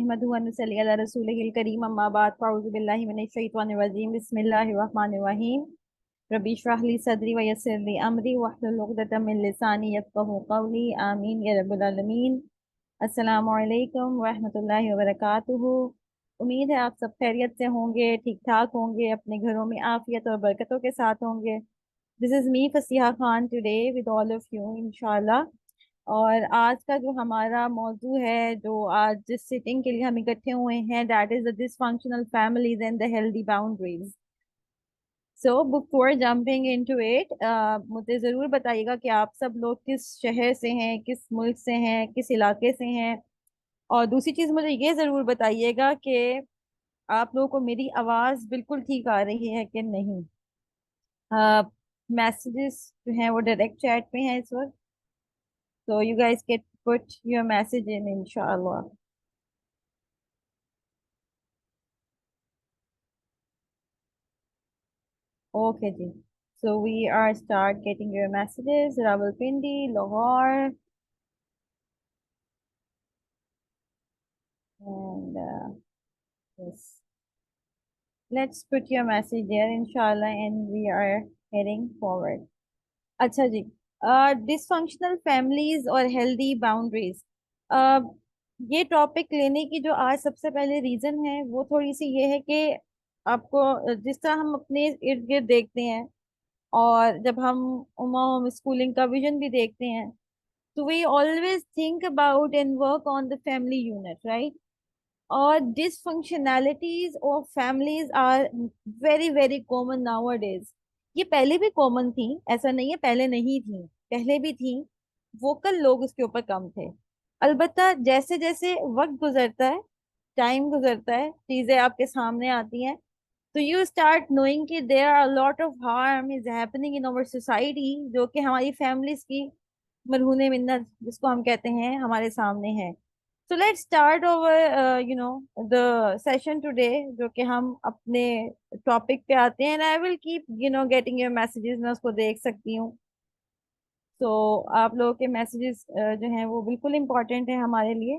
नहमदुहु व नसल्ली अला रसूलिहिल करीम अम्मा बाद फ़अऊज़ु बिल्लाहि मिनश शैतानिर रजीम बिस्मिल्लाहिर रहमानिर रहीम रब्बि इश्रह ली सदरी व यस्सिर ली अमरी वहलुल उक़दतम मिन लिसानी यफ़क़हू क़ौली आमीन या रब्बल आलमीन। अस्सलामु अलैकुम व रहमतुल्लाहि व बरकातुहू। उम्मीद है आप सब खैरियत से होंगे, ठीक ठाक होंगे, अपने घरों में आफियत और बरकतों के साथ होंगे। This is me Fasiha Khan today with all of you इंशाल्लाह। और आज का जो हमारा मौजू है, जो आज जिस सिटिंग के लिए हम इकट्ठे हुए हैं, that is the dysfunctional families and the healthy boundaries. So before jumping into it, मुझे ज़रूर बताइएगा कि आप सब लोग किस शहर से हैं, किस मुल्क से हैं, किस इलाके से हैं। और दूसरी चीज़ मुझे ये ज़रूर बताइएगा कि आप लोगों को मेरी आवाज़ बिल्कुल ठीक आ रही है कि नहीं। मैसेजेस जो हैं वो डायरेक्ट चैट पे हैं इस वक्त, so you guys can put your message in inshallah. Okay ji, so we are start getting your messages. Rawalpindi, Lahore, and yes, let's put your message there inshallah, and we are heading forward. अच्छा जी, dysfunctional families और healthy boundaries, ये topic लेने की जो आज सबसे पहले reason है वो थोड़ी सी ये है कि आपको जिस तरह हम अपने इर्द गिर्द देखते हैं, और जब हम होम स्कूलिंग का विजन भी देखते हैं, तो we always think about and work on the family unit, right. और dysfunctionalities of families are very very common nowadays. ये पहले भी कॉमन थी, ऐसा नहीं है पहले नहीं थी, पहले भी थी। वोकल लोग उसके ऊपर कम थे। अलबत्ता जैसे जैसे वक्त गुजरता है, टाइम गुजरता है, चीजें आपके सामने आती हैं, तो यू स्टार्ट नोइंग कि there are lot of harm is happening in our society, जो कि हमारी फैमिलीज की मरहूने मिन्नत जिसको हम कहते हैं हमारे सामने है। So let's start over the session today, जो कि हम अपने टॉपिक पे आते हैं, and I will keep getting your messages, मैं उसको देख सकती हूँ। तो आप लोगों के मैसेजेस जो हैं वो बिल्कुल इम्पोर्टेंट है हमारे लिए।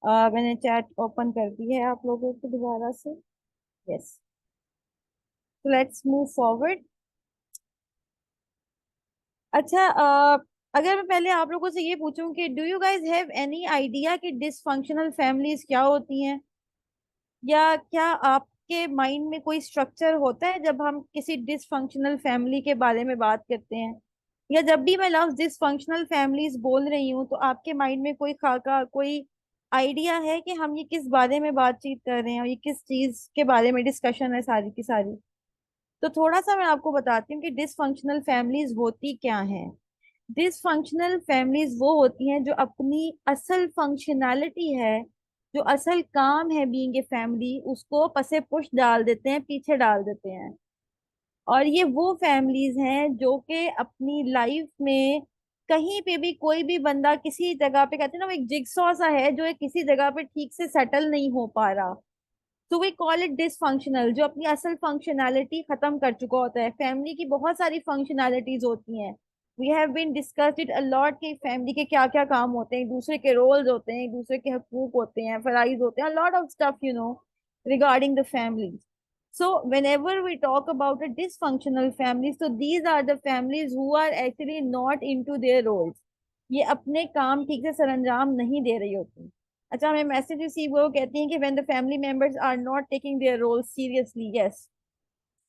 मैंने चैट ओपन कर दी है आप लोगों को दोबारा से। यस, तो लेट्स मूव फॉरवर्ड। अच्छा, अगर मैं पहले आप लोगों से ये पूछूं कि do you guys have any idea कि डिसफंक्शनल फैमिलीज क्या होती हैं, या क्या आपके माइंड में कोई स्ट्रक्चर होता है जब हम किसी डिसफंक्शनल फैमिली के बारे में बात करते हैं, या जब भी मैं लफ्ज डिसफंक्शनल फैमिलीज बोल रही हूँ तो आपके माइंड में कोई खाका, कोई आइडिया है कि हम ये किस बारे में बातचीत कर रहे हैं, और ये किस चीज के बारे में डिस्कशन है सारी की सारी। तो थोड़ा सा मैं आपको बताती हूँ कि डिसफंक्शनल फैमिलीज होती क्या हैं। डिसफंक्शनल फैमिलीज वो होती हैं जो अपनी असल फंक्शनैलिटी है, जो असल काम है बीइंग ए फैमिली, उसको पसे पुश डाल देते हैं, पीछे डाल देते हैं। और ये वो फैमिलीज हैं जो कि अपनी लाइफ में कहीं पे भी कोई भी बंदा किसी जगह पे, कहते हैं ना, वो एक जिगसॉ सा है जो एक किसी जगह पे ठीक से सेटल नहीं हो पा रहा। तो वी कॉल इट डिसफंक्शनल, जो अपनी असल फंक्शनैलिटी खत्म कर चुका होता है। फैमिली की बहुत सारी फंक्शनैलिटीज होती हैं। We have been discussed it a lot कि फैमिली के क्या क्या काम होते हैं, एक दूसरे के रोल्स होते हैं, एक दूसरे के हकूक होते हैं, फराइज होते हैं, lot of stuff regarding the family. So whenever we talk about a dysfunctional family, so these are the families who are actually not into their roles. ये अपने काम ठीक से सरंजाम नहीं दे रही होती। अच्छा, हमें मैसेज रिसीव हो, कहती हैं कि when the family members are not taking their roles seriously. Yes,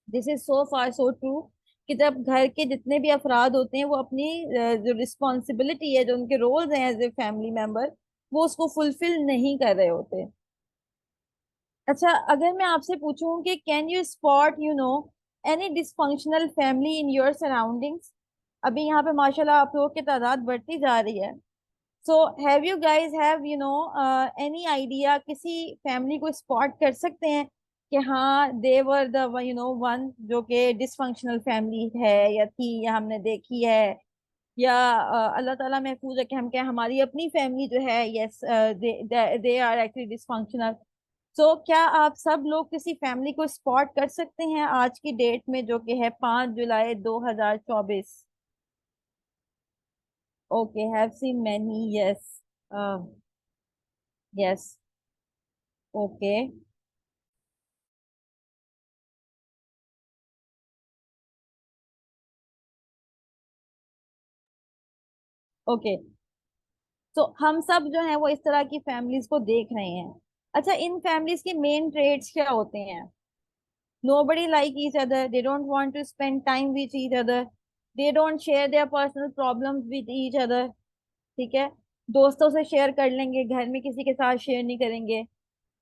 this is so far so true कि जब घर के जितने भी अफराद होते हैं वो अपनी जो रिस्पॉन्सिबिलिटी है, जो उनके रोल्स हैं एज ए फैमिली मेंबर, वो उसको फुलफिल नहीं कर रहे होते। अच्छा, अगर मैं आपसे पूछूं कि can you spot any dysfunctional family in your surroundings. अभी यहाँ पे माशाल्लाह आप लोगों की तादाद बढ़ती जा रही है। So have you guys have any idea, किसी फैमिली को स्पॉट कर सकते हैं कि हाँ दे वर द वन जो कि डिसफंक्शनल फैमिली है या थी या हमने देखी है, या अल्लाह ताला महफूज है कि हम क्या, हमारी अपनी फैमिली जो है, yes, they are actually dysfunctional. So क्या आप सब लोग किसी फैमिली को स्पॉट कर सकते हैं आज की डेट में, जो कि है 5 जुलाई 2024? Okay, have seen many, yes. Yes. Okay. Okay. तो हम सब जो है वो इस तरह की फैमिलीज को देख रहे हैं। अच्छा, इन फैमिलीज के मेन ट्रेड्स क्या होते हैं? Nobody like each other. They don't want to spend time with each other. They don't share their personal problems with each other. ठीक है। दोस्तों से शेयर कर लेंगे, घर में किसी के साथ शेयर नहीं करेंगे।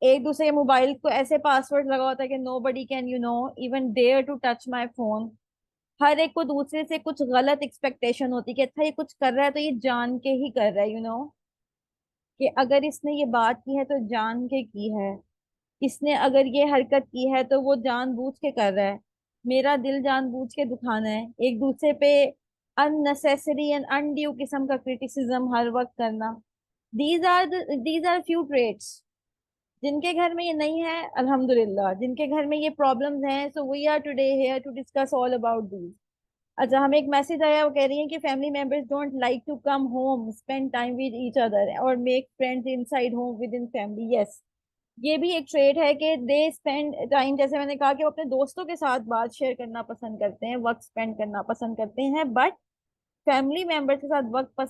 एक दूसरे के मोबाइल को ऐसे पासवर्ड लगा होता है कि nobody can even dare to touch my phone. हर एक को दूसरे से कुछ गलत एक्सपेक्टेशन होती है कि अच्छा ये कुछ कर रहा है तो ये जान के ही कर रहा है, कि अगर इसने ये बात की है तो जान के की है। इसने अगर ये हरकत की है तो वो जानबूझ के कर रहा है। मेरा दिल जानबूझ के दुखाना है। एक दूसरे पे अननेसेसरी एंड अनड्यू किस्म का क्रिटिसिज्म हर वक्त करना। These are few traits. जिनके घर में ये नहीं है, अल्हम्दुलिल्लाह। जिनके घर में ये प्रॉब्लम्स हैं, so we are today here to discuss all about these. अच्छा, हमें एक मैसेज आया, वो कह रही है कि family members don't like to come home, spend time with each other और make friends inside home within family. Yes, ये भी एक ट्रेड है कि दे स्पेंड टाइम, जैसे मैंने कहा कि वो अपने दोस्तों के साथ बात शेयर करना पसंद करते हैं, वक्त स्पेंड करना पसंद करते हैं, बट फैमिली मेंबर्स के साथ वक्त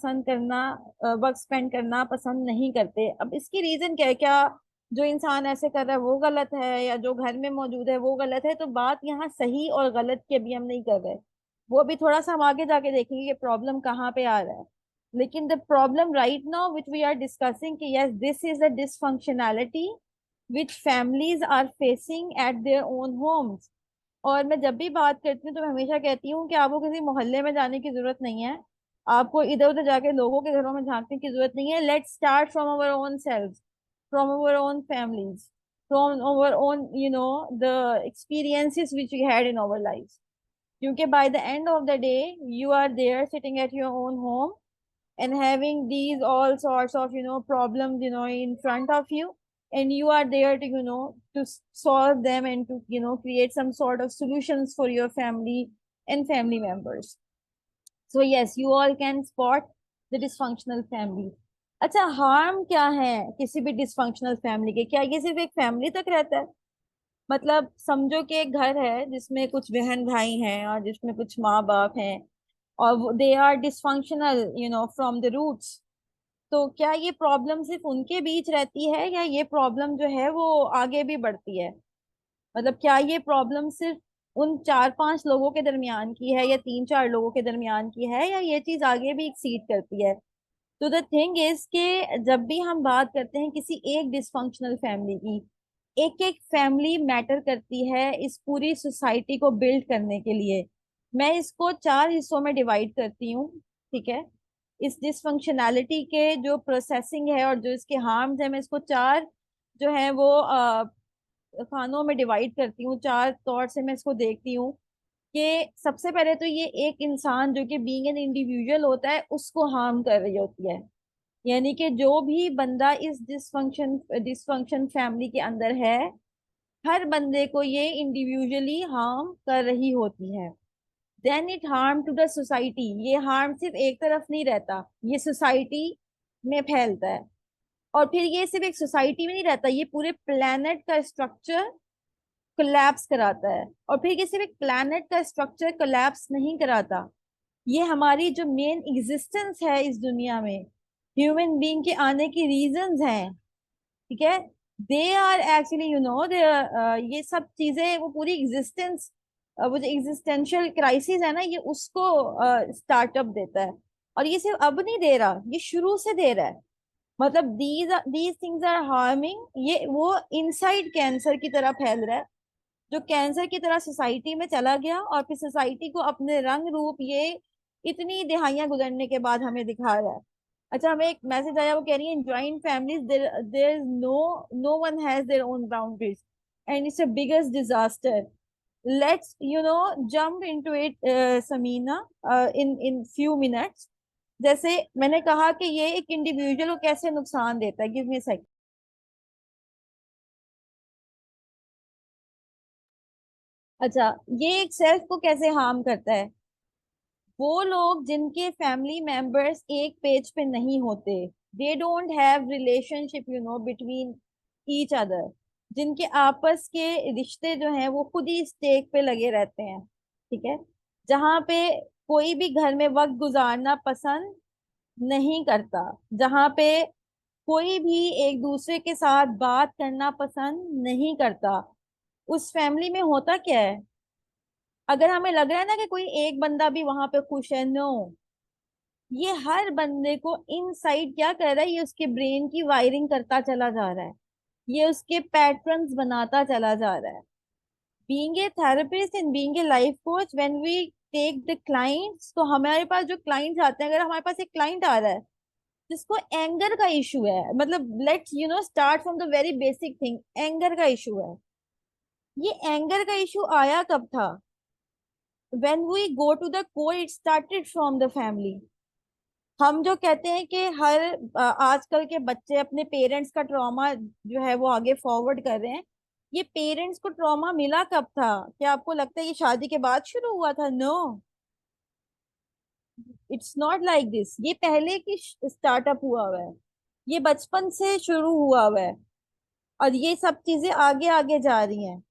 स्पेंड करना पसंद नहीं करते। अब इसकी रीजन क्या है? क्या जो इंसान ऐसे कर रहा है वो गलत है, या जो घर में मौजूद है वो गलत है? तो बात यहाँ सही और गलत की अभी हम नहीं कर रहे। वो अभी थोड़ा सा हम आगे जाके देखेंगे कि प्रॉब्लम कहाँ पे आ रहा है। लेकिन the problem right now which we are discussing कि yes this is a dysfunctionality which families are facing at their own homes। और मैं जब भी बात करती हूँ तो मैं हमेशा कहती हूँ कि आपको किसी मोहल्ले में जाने की जरूरत नहीं है। आपको इधर उधर जाके लोगों के घरों में झांकने की जरूरत नहीं है। Let's start from our own self, from our own families, from our own the experiences which we had in our life. क्योंकि by the end of the day you are there sitting at your own home and having these all sorts of problems in front of you, and you are there to solve them and to create some sort of solutions for your family and family members। So yes, you all can spot the dysfunctional family। अच्छा, harm क्या है किसी भी dysfunctional family के? क्या ये सिर्फ एक फैमिली तक रहता है? मतलब समझो कि एक घर है जिसमें कुछ बहन भाई हैं और जिसमें कुछ माँ बाप हैं, और they are dysfunctional from the roots. तो क्या ये प्रॉब्लम सिर्फ उनके बीच रहती है, या ये प्रॉब्लम जो है वो आगे भी बढ़ती है? मतलब क्या ये प्रॉब्लम सिर्फ उन 4-5 लोगों के दरमियान की है, या 3-4 लोगों के दरमियान की है, या ये चीज आगे भी एक्सीड करती है? तो द थिंग इज के जब भी हम बात करते हैं किसी एक डिसफंक्शनल फैमिली की, एक एक फैमिली मैटर करती है इस पूरी सोसाइटी को बिल्ड करने के लिए। मैं इसको 4 हिस्सों में डिवाइड करती हूँ। ठीक है। इस डिसफंक्शनैलिटी के जो प्रोसेसिंग है और जो इसके हार्म्स है, मैं इसको 4 जो है वो खानों में डिवाइड करती हूँ। 4 तौर से मैं इसको देखती हूँ कि सबसे पहले तो ये एक इंसान जो कि बीइंग एन इंडिविजुअल होता है उसको हार्म कर रही होती है। यानी कि जो भी बंदा इस डिसफंक्शन फैमिली के अंदर है, हर बंदे को ये इंडिविजुअली हार्म कर रही होती है। Then it harm to the society. ये हार्म सिर्फ एक तरफ नहीं रहता, ये सोसाइटी में फैलता है। और फिर ये सिर्फ एक सोसाइटी में नहीं रहता, ये पूरे प्लेनेट का स्ट्रक्चर कोलैप्स कराता है। और फिर ये सिर्फ एक प्लेनेट का स्ट्रक्चर कोलैप्स नहीं कराता, ये हमारी जो मेन एग्जिस्टेंस है इस दुनिया में, ह्यूमन बीइंग के आने की रीजंस हैं। ठीक है। दे आर एक्चुअली दे ये सब चीजें, वो पूरी एग्जिस्टेंस, वो जो एग्जिस्टेंशियल क्राइसिस है ना, ये उसको स्टार्टअप देता है। और ये सिर्फ अब नहीं दे रहा, ये शुरू से दे रहा है। मतलब दीज थिंग्स आर हार्मिंग, ये वो इनसाइड कैंसर की तरह फैल रहा है, जो कैंसर की तरह सोसाइटी में चला गया और फिर सोसाइटी को अपने रंग रूप ये इतनी दिहाइयां गुजरने के बाद हमें दिखा रहा है। अच्छा, हमें एक मैसेज आया, वो कह रही है in joint families there is no one has their own boundaries and it's a biggest disaster. Let's jump into it Sameena, in few minutes. जैसे मैंने कहा कि ये एक इंडिविजुअल को कैसे नुकसान देता है, गिव मी सेकंड। अच्छा, ये एक सेल्फ को कैसे हार्म करता है? वो लोग जिनके फैमिली मेंबर्स एक पेज पे नहीं होते, they don't have relationship between each other, जिनके आपस के रिश्ते जो हैं वो खुद ही स्टेक पे लगे रहते हैं, ठीक है, जहाँ पे कोई भी घर में वक्त गुजारना पसंद नहीं करता, जहाँ पे कोई भी एक दूसरे के साथ बात करना पसंद नहीं करता, उस फैमिली में होता क्या है? अगर हमें लग रहा है ना कि कोई एक बंदा भी वहां पे खुश है, नो, ये हर बंदे को इनसाइड क्या कर रहा है, ये उसके ब्रेन की वायरिंग करता चला जा रहा है, ये उसके पैटर्न्स बनाता चला जा रहा है। Being a therapist and being a life coach, when we take the clients, तो हमारे पास जो क्लाइंट्स आते हैं, अगर हमारे पास एक क्लाइंट आ रहा है जिसको एंगर का इशू है, मतलब let's start from the very basic thing, anger का इशू है, ये एंगर का इशू आया कब था? when we go to the core, it started from the family. हम जो कहते हैं कि हर आजकल के बच्चे अपने पेरेंट्स का ट्रॉमा जो है वो आगे फॉरवर्ड कर रहे हैं, ये पेरेंट्स को ट्रॉमा मिला कब था? क्या आपको लगता है ये शादी के बाद शुरू हुआ था? No, it's not like this, ये पहले की स्टार्टअप हुआ हुआ है, ये बचपन से शुरू हुआ हुआ है, और ये सब चीजें आगे आगे जा रही हैं।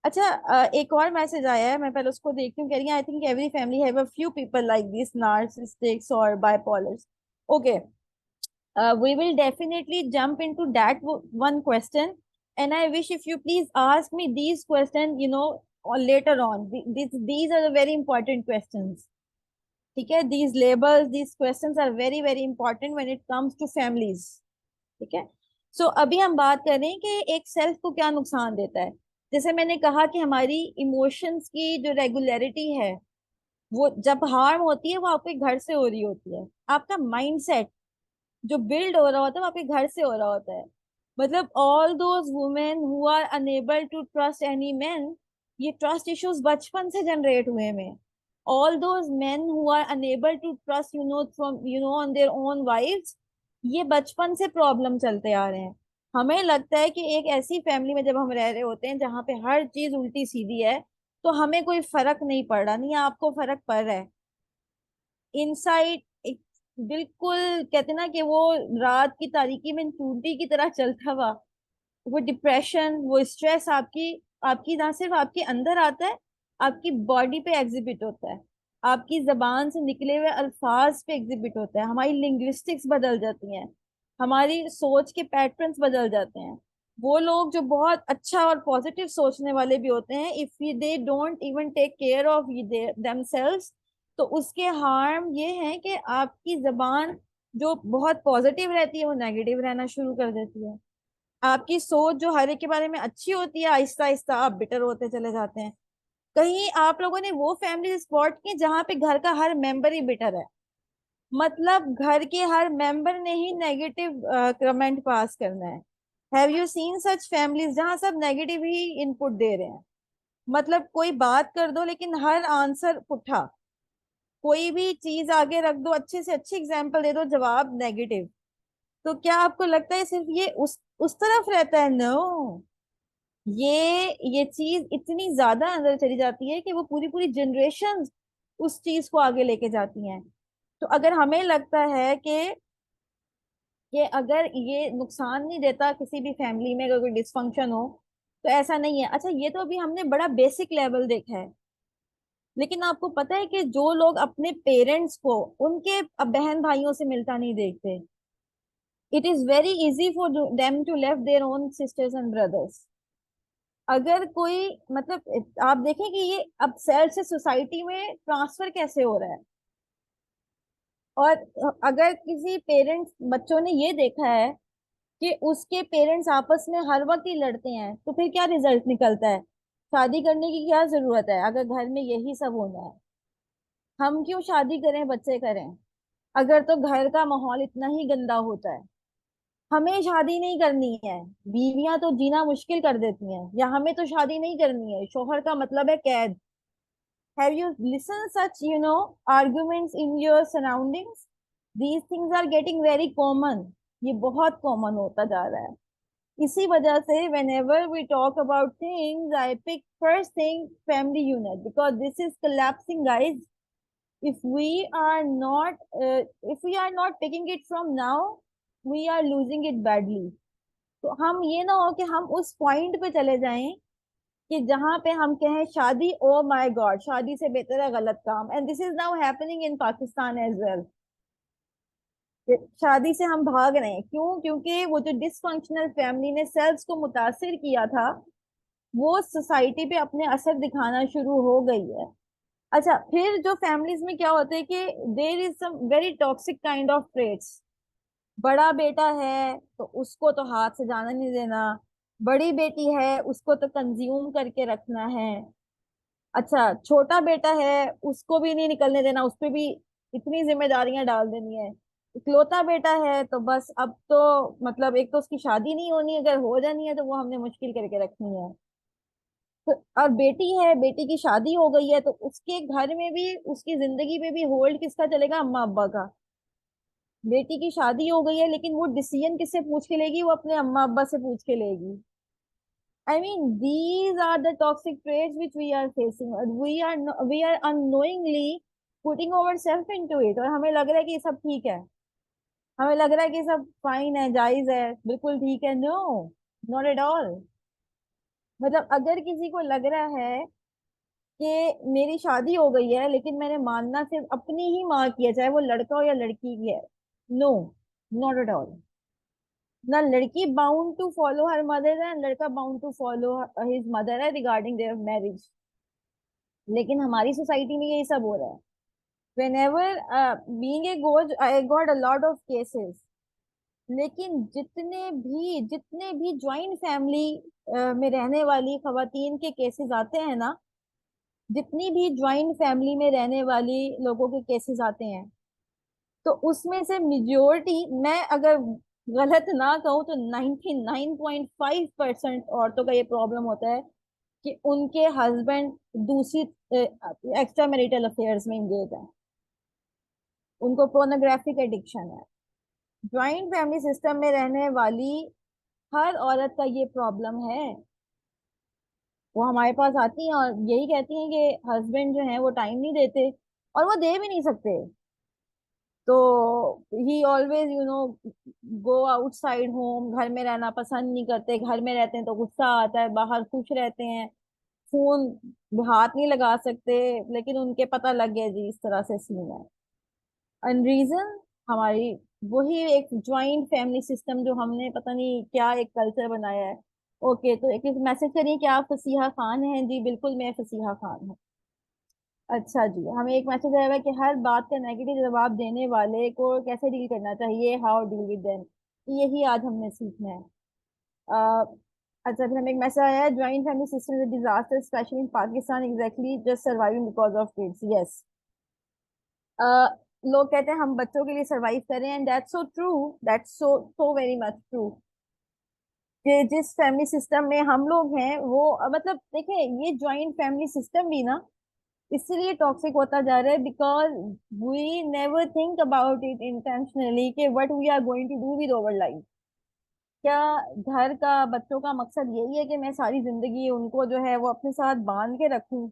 अच्छा, एक और मैसेज आया है, मैं पहले उसको देखती हूँ। कह रही है, I think every family have a few people like this, narcissistics और bipolars. Okay, we will definitely jump into that one question, and I wish if you please ask me these questions, or later on. These are the very important questions. ठीक है, these labels, these questions are very very important when it comes to families. ठीक है, सो अभी हम बात करें कि एक सेल्फ को क्या नुकसान देता है। जैसे मैंने कहा कि हमारी इमोशंस की जो रेगुलरिटी है, वो जब हार्म होती है वो आपके घर से हो रही होती है। आपका माइंडसेट जो बिल्ड हो रहा होता है वो आपके घर से हो रहा होता है। मतलब all those women who are unable to trust any man, ये ट्रस्ट इश्यूज बचपन से जनरेट हुए में। All those men who are unable to trust from on their own wives, ये बचपन से प्रॉब्लम चलते आ रहे हैं। हमें लगता है कि एक ऐसी फैमिली में जब हम रह रहे होते हैं जहाँ पे हर चीज उल्टी सीधी है, तो हमें कोई फर्क नहीं पड़ रहा, नहीं आपको फर्क पड़ रहा है। इनसाइड एक, बिल्कुल कहते ना कि वो रात की तारीकी में टूटी की तरह चलता हुआ, वो डिप्रेशन, वो स्ट्रेस आपकी आपकी ना सिर्फ आपके अंदर आता है, आपकी बॉडी पे एग्जिबिट होता है, आपकी जबान से निकले हुए अल्फाज पे एग्जिबिट होता है, हमारी लिंग्विस्टिक्स बदल जाती हैं, हमारी सोच के पैटर्न्स बदल जाते हैं। वो लोग जो बहुत अच्छा और पॉजिटिव सोचने वाले भी होते हैं, if they don't even take care of themselves, तो उसके हार्म ये है कि आपकी जबान जो बहुत पॉजिटिव रहती है वो नेगेटिव रहना शुरू कर देती है। आपकी सोच जो हर एक के बारे में अच्छी होती है, आहिस्ता आहिस्ता आप बिटर होते चले जाते हैं। कहीं आप लोगों ने वो फैमिली स्पॉट की जहां पे घर का हर मेंबर ही बिटर है, मतलब घर के हर मेंबर ने ही नेगेटिव कमेंट पास करना है। Have you seen such families जहां सब नेगेटिव ही इनपुट दे रहे हैं? मतलब कोई बात कर दो लेकिन हर आंसर पुठा, कोई भी चीज आगे रख दो, अच्छे से अच्छी एग्जांपल दे दो, जवाब नेगेटिव। तो क्या आपको लगता है सिर्फ ये उस तरफ रहता है? नो, ये चीज इतनी ज्यादा अंदर चली जाती है कि वो पूरी पूरी जनरेशन उस चीज को आगे लेके जाती हैं। तो अगर हमें लगता है कि अगर ये नुकसान नहीं देता किसी भी फैमिली में, अगर कोई डिसफंक्शन हो, तो ऐसा नहीं है। अच्छा, ये तो अभी हमने बड़ा बेसिक लेवल देखा है, लेकिन आपको पता है कि जो लोग अपने पेरेंट्स को उनके बहन भाइयों से मिलता नहीं देखते, it is very easy for them to left their own sisters and brothers. अगर कोई, मतलब आप देखें कि ये अब सेल से सोसाइटी में ट्रांसफर कैसे हो रहा है। और अगर किसी पेरेंट्स बच्चों ने ये देखा है कि उसके पेरेंट्स आपस में हर वक्त ही लड़ते हैं, तो फिर क्या रिजल्ट निकलता है? शादी करने की क्या जरूरत है अगर घर में यही सब होना है? हम क्यों शादी करें, बच्चे करें, अगर तो घर का माहौल इतना ही गंदा होता है? हमें शादी नहीं करनी है, बीवियां तो जीना मुश्किल कर देती हैं, या हमें तो शादी नहीं करनी है, शोहर का मतलब है कैद। Have you listened such, arguments in your surroundings? These things are getting very common. ये बहुत कॉमन होता जा रहा है। इसी वजह से whenever we talk about things, I pick first thing family unit, because this is collapsing, guys. If we are not, if we are not picking it from now, we are losing it badly. तो हम ये ना हो कि हम उस point पे चले जाएं कि जहां पे हम कहें शादी, ओ माय गॉड, शादी से बेहतर है गलत काम। And this is now happening in Pakistan as well. शादी से हम भाग रहे हैं, क्यों? क्योंकि वो जो डिसफंक्शनल फैमिली ने सेल्स को मुतासिर किया था, वो सोसाइटी पे अपने असर दिखाना शुरू हो गई है। अच्छा, फिर जो फैमिलीज में क्या होता है कि there is some very toxic kind of traits. बड़ा बेटा है तो उसको तो हाथ से जाने नहीं देना, बड़ी बेटी है उसको तो कंज्यूम करके रखना है। अच्छा, छोटा बेटा है उसको भी नहीं निकलने देना, उस पे भी इतनी जिम्मेदारियां डाल देनी है। इकलौता बेटा है तो बस अब तो मतलब एक तो उसकी शादी नहीं होनी, अगर हो जानी है तो वो हमने मुश्किल करके रखनी है। तो और बेटी है, बेटी की शादी हो गई है तो उसके घर में भी, उसकी जिंदगी में भी होल्ड किसका चलेगा? अम्मा अब्बा का। बेटी की शादी हो गई है लेकिन वो डिसीजन किससे पूछ के लेगी? वो अपने अम्मा अब्बा से पूछ के लेगी। I mean, these are the toxic traits which we are facing. और we are unknowingly putting ourselves into it, और हमें लग रहा है कि ये सब ठीक है, हमें लग रहा है कि सब फाइन है, जायज है, बिल्कुल ठीक है। No, not at all. मतलब अगर किसी को लग रहा है कि मेरी शादी हो गई है लेकिन मैंने मानना सिर्फ अपनी ही माँ की है, चाहे वो लड़का हो या लड़की की है, नो, नॉट एट ऑल। ना लड़की bound to follow her mother है, लड़का bound to follow his mother है रिगार्डिंग देयर मैरिज। लेकिन हमारी सोसाइटी में यही सब हो रहा है। whenever being a coach I got a lot of cases। लेकिन जितने भी ज्वाइंट फैमिली में रहने वाली खवातीन के केसेस आते हैं ना, जितनी भी ज्वाइंट फैमिली में रहने वाली लोगों के केसेस आते हैं, तो उसमें से मेजोरिटी, मैं अगर गलत ना कहूँ तो 99.5% औरतों का ये प्रॉब्लम होता है कि उनके हस्बैंड दूसरी एक्स्ट्रा मैरिटल अफेयर्स में इंगेज है, उनको पोर्नोग्राफिक एडिक्शन है। ज्वाइंट फैमिली सिस्टम में रहने वाली हर औरत का ये प्रॉब्लम है। वो हमारे पास आती हैं और यही कहती हैं कि हस्बैंड जो है वो टाइम नहीं देते, और वो दे भी नहीं सकते। तो ही ऑलवेज गो आउटसाइड होम, घर में रहना पसंद नहीं करते, घर में रहते हैं तो गुस्सा आता है, बाहर खुश रहते हैं, फोन हाथ नहीं लगा सकते, लेकिन उनके पता लग गया जी इस तरह से सीन है। एंड रीजन हमारी वही एक ज्वाइंट फैमिली सिस्टम जो हमने पता नहीं क्या एक कल्चर बनाया है। ओके, तो एक मैसेज करिए कि आप फसीहा खान हैं। जी बिल्कुल, मैं फसीहा खान हूँ। अच्छा जी, हमें एक मैसेज आया है कि हर बात का नेगेटिव जवाब देने वाले को कैसे डील करना चाहिए, हाउ डील विद देम। यही आज हमने सीखना है। अ, अच्छा, फिर हमें एक मैसेज आया है, joint family system is disaster specially in Pakistan, exactly just surviving because of kids. Yes, लोग कहते हैं हम बच्चों के लिए सरवाइव करें, and that's so true, that's so so very much true. कि जिस फैमिली सिस्टम में हम लोग हैं वो मतलब देखिए, ये ज्वाइंट फैमिली सिस्टम भी ना इसलिए टॉक्सिक होता जा रहा है because we never think about it intentionally कि what we are going to do with our life. क्या घर का बच्चों का मकसद यही है कि मैं सारी जिंदगी उनको जो है वो अपने साथ बांध के रखूं,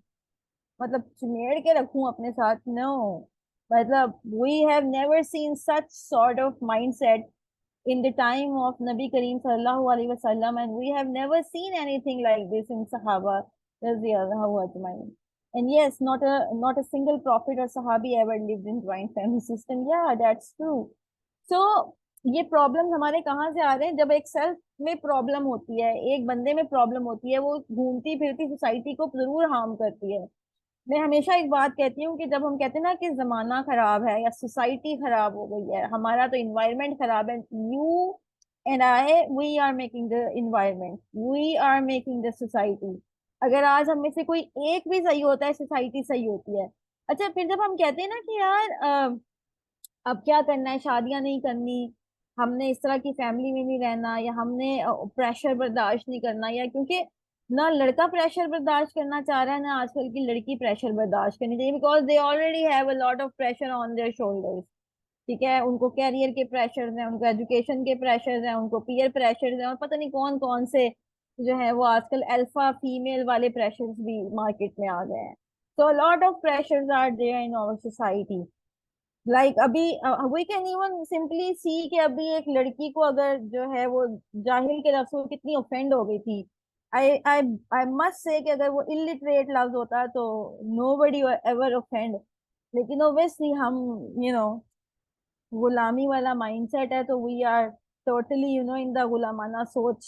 मतलब चिमेड़ के रखूं अपने साथ? नो, मतलब we have never seen such sort of mindset in the time of Nabi Kareem sallallahu alaihi wasallam, and we have never seen anything like this in Sahaba radhiyallahu ajmain. And yes, not a single prophet or Sahabi ever lived in joint family system. Yeah, that's true. So ये problem हमारे कहाँ से आ रहे हैं? जब एक self में problem होती है, एक बंदे में प्रॉब्लम होती है, वो घूमती फिरती सोसाइटी को जरूर हार्म करती है। मैं हमेशा एक बात कहती हूँ कि जब हम कहते हैं ना कि जमाना खराब है या सोसाइटी खराब हो गई है, हमारा तो इन्वायरमेंट खराब है, you and I we are making the environment, we are making the society. अगर आज हम में से कोई एक भी सही होता है, सोसाइटी सही होती है। अच्छा, फिर जब हम कहते हैं ना कि यार अब क्या करना है, शादियां नहीं करनी, हमने इस तरह की फैमिली में नहीं रहना, या हमने प्रेशर बर्दाश्त नहीं करना, या क्योंकि ना लड़का प्रेशर बर्दाश्त करना चाह रहा है ना आजकल की लड़की प्रेशर बर्दाश्त करनी चाहिए, because they already have a lot of pressure on their shoulders. ठीक है, उनको कैरियर के प्रेशर्स हैं, उनको एजुकेशन के प्रेशर्स हैं, उनको पीयर प्रेशर्स हैं, और पता नहीं कौन कौन से जो है वो आजकल अल्फा फीमेल वाले प्रेशर्स भी मार्केट में आ गए हैं। तो lot of pressures are there in our society. Like अभी we can even simply see कि अभी एक लड़की को अगर जो है वो जाहिल के लफ्ज में कितनी ऑफेंड हो गई थी। आई आई आई मस्ट से कि अगर वो इलिटरेट लफ्ज होता तो नो बडी एवर ऑफेंड। लेकिन ओब्वियसली हम यू नो गुलामी वाला माइंडसेट है तो we are totally in the गुलामाना सोच।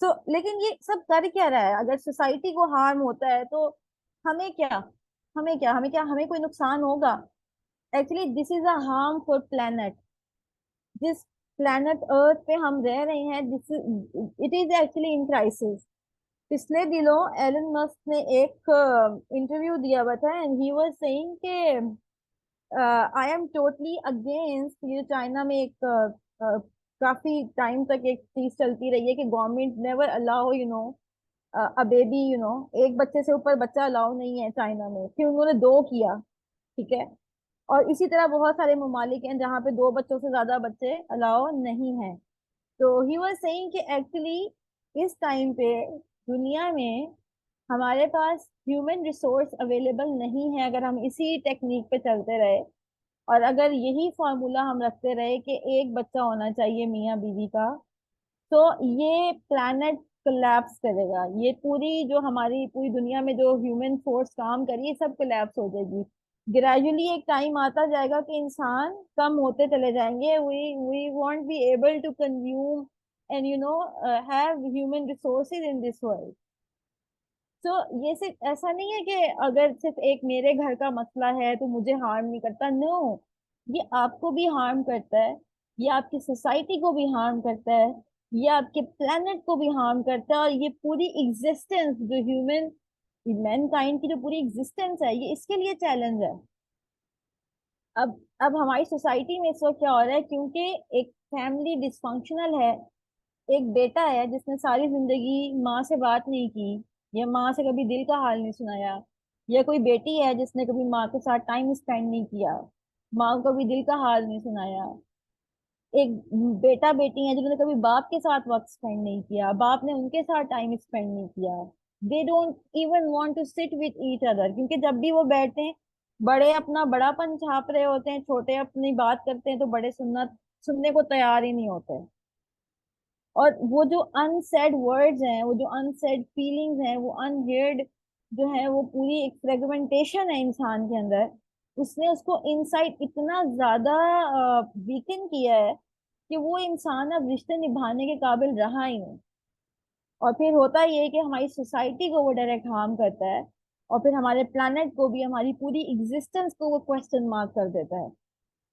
सो लेकिन ये सब कर क्या रहा है? अगर सोसाइटी को हार्म होता है तो हमें क्या, हमें कोई नुकसान होगा? Actually this is a harm for planet. जिस प्लेनेट अर्थ पे हम रह रहे हैं, this it is actually in crisis. पिछले दिनों एलन मस्क ने एक इंटरव्यू दिया हुआ था एंड ही वाज सेइंग के आई एम टोटली अगेंस्ट। ये चाइना में एक काफी टाइम तक एक चीज चलती रही है कि government never allow a baby एक बच्चे से ऊपर बच्चा अलाउ नहीं है चाइना में, फिर उन्होंने दो किया। ठीक है। और इसी तरह बहुत सारे ममालिक हैं जहाँ पे दो बच्चों से ज्यादा बच्चे अलाउ नहीं हैं। तो ही वाज सेइंग कि एक्चुअली इस टाइम पे दुनिया में हमारे पास ह्यूमन रिसोर्स अवेलेबल नहीं है अगर हम इसी टेक्निक पे चलते रहे। और अगर यही फॉर्मूला हम रखते रहे कि एक बच्चा होना चाहिए मियाँ बीवी का, तो ये प्लैनेट कोलैप्स करेगा। ये पूरी जो हमारी पूरी दुनिया में जो ह्यूमन फोर्स काम करी, ये सब कोलैप्स हो जाएगी। ग्रेजुअली एक टाइम आता जाएगा कि इंसान कम होते चले जाएंगे। We won't be able to consume and have human resources in this world. तो ये सिर्फ ऐसा नहीं है कि अगर सिर्फ एक मेरे घर का मसला है तो मुझे हार्म नहीं करता। नो, ये आपको भी हार्म करता है, ये आपकी सोसाइटी को भी हार्म करता है, ये आपके प्लेनेट को भी हार्म करता है, और ये पूरी एग्जिस्टेंस जो ह्यूमन मैनकाइंड की जो पूरी एग्जिस्टेंस है, ये इसके लिए चैलेंज है। अब हमारी सोसाइटी में इस वक्त क्या हो रहा है, क्योंकि एक फैमिली डिसफंक्शनल है। एक बेटा है जिसने सारी जिंदगी माँ से बात नहीं की, या माँ से कभी दिल का हाल नहीं सुनाया, या कोई बेटी है जिसने कभी माँ के साथ टाइम स्पेंड नहीं किया, माँ को कभी दिल का हाल नहीं सुनाया। एक बेटा बेटी है जिन्होंने कभी बाप के साथ वक्त स्पेंड नहीं किया, बाप ने उनके साथ टाइम स्पेंड नहीं किया। They don't even want to sit with each other, क्योंकि जब भी वो बैठते हैं, बड़े अपना बड़ापन छाप रहे होते हैं, छोटे अपनी बात करते हैं तो बड़े सुनने को तैयार ही नहीं होते। और वो जो अनसेड वर्ड्स हैं, वो जो अनसेड फीलिंग्स हैं, वो अनहेयर्ड जो है, वो पूरी एक फ्रेगमेंटेशन है इंसान के अंदर। उसने उसको इनसाइड इतना ज्यादा वीकन किया है कि वो इंसान अब रिश्ते निभाने के काबिल रहा ही नहीं। और फिर होता ये है कि हमारी सोसाइटी को वो डायरेक्ट हार्म करता है, और फिर हमारे प्लानट को भी, हमारी पूरी एग्जिस्टेंस को वो क्वेश्चन मार्क कर देता है।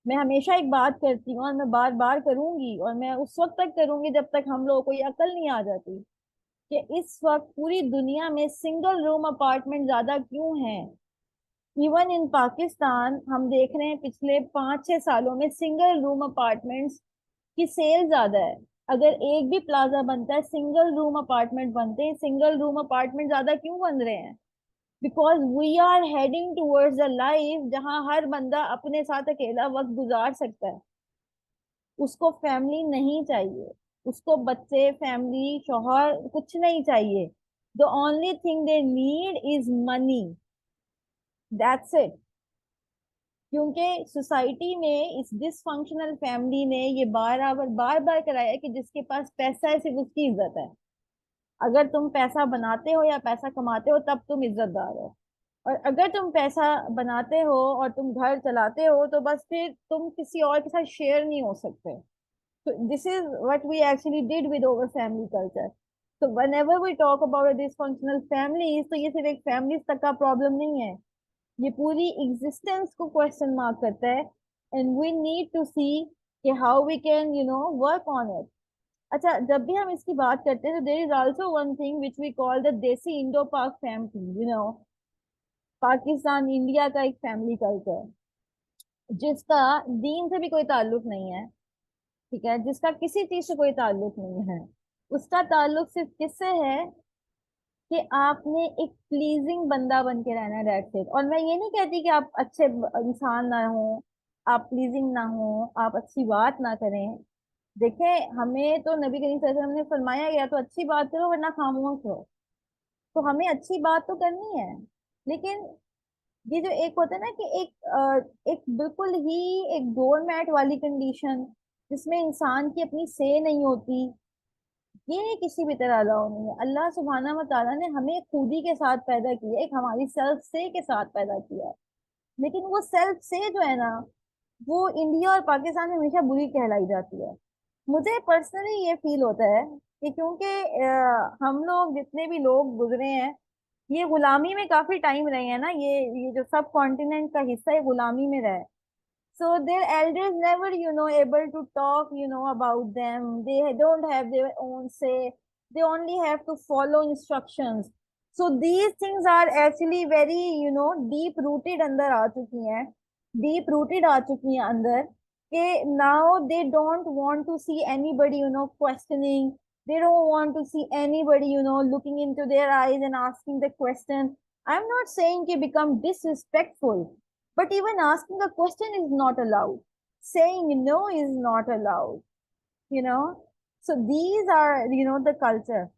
मैं हमेशा एक बात करती हूँ और मैं बार बार करूंगी, और मैं उस वक्त तक करूंगी जब तक हम लोगों को ये अकल नहीं आ जाती कि इस वक्त पूरी दुनिया में सिंगल रूम अपार्टमेंट ज्यादा क्यों हैं। इवन इन पाकिस्तान हम देख रहे हैं पिछले 5-6 सालों में सिंगल रूम अपार्टमेंट्स की सेल ज्यादा है। अगर एक भी प्लाजा बनता है, सिंगल रूम अपार्टमेंट बनते हैं। सिंगल रूम अपार्टमेंट ज्यादा क्यों बन रहे हैं? Because we are heading towards a life जहां हर बंदा अपने साथ अकेला वक्त गुजार सकता है। उसको फैमिली नहीं चाहिए, उसको बच्चे, फैमिली, शौहर कुछ नहीं चाहिए। The only thing they need is money, that's it. क्योंकि सोसाइटी में इस डिसफंक्शनल फैमिली ने ये बार बार कराया है कि जिसके पास पैसा है सिर्फ उसकी इज्जत है। अगर तुम पैसा बनाते हो या पैसा कमाते हो तब तुम इज्जतदार हो। और अगर तुम पैसा बनाते हो और तुम घर चलाते हो तो बस फिर तुम किसी और के साथ शेयर नहीं हो सकते। तो this is what we actually did with over family culture. तो whenever we talk about a dysfunctional families, तो ये सिर्फ एक फैमिली तक का प्रॉब्लम नहीं है, ये पूरी एग्जिस्टेंस को क्वेश्चन मार्क करता है। And we need to see कि how we can work on it. अच्छा, जब भी हम इसकी बात करते हैं तो there is also one thing which we call the desi Indo Pak family. Pakistan India का एक फैमिली कल्चर जिसका दीन से भी कोई ताल्लुक नहीं है। ठीक है, जिसका किसी चीज से कोई ताल्लुक नहीं है। उसका ताल्लुक सिर्फ किससे है कि आपने एक प्लीजिंग बंदा बन के रहना है, दैट्स इट। और मैं ये नहीं कहती कि आप अच्छे इंसान ना हो, आप प्लीजिंग ना हो, आप अच्छी बात ना करें। देखें, हमें तो नबी करीम सल्लल्लाहु अलैहि वसल्लम ने फरमाया गया तो अच्छी बात करो वरना खामोश हो। तो हमें अच्छी बात तो करनी है, लेकिन ये जो एक होता है ना कि एक बिल्कुल ही एक डोरमैट वाली कंडीशन, जिसमें इंसान की अपनी से नहीं होती, ये किसी भी तरह अलाउ नहीं है। अल्लाह सुब्हाना व तआला ने हमें खुदी के साथ पैदा किया है, एक हमारी सेल्फ से के साथ पैदा किया है। लेकिन वो सेल्फ से जो है ना, वो इंडिया और पाकिस्तान में हमेशा बुरी कहलाई जाती है। मुझे पर्सनली ये फील होता है कि क्योंकि हम लोग जितने भी लोग गुजरे हैं, ये गुलामी में काफी टाइम रहे हैं ना, ये जो सब कॉन्टिनेंट का हिस्सा है गुलामी में रहे। So their elders never, able to talk, about them. They don't have their own say. They only have to follow instructions. So these things are actually very, deep rooted अंदर आ चुकी हैं, deep rooted आ चुकी हैं अंदर, कि now they don't want to see anybody, questioning. They don't want to see anybody, looking into their eyes and asking the question. I'm not saying to become disrespectful, but even asking a question is not allowed. Saying no is not allowed, you know. So these are, the culture.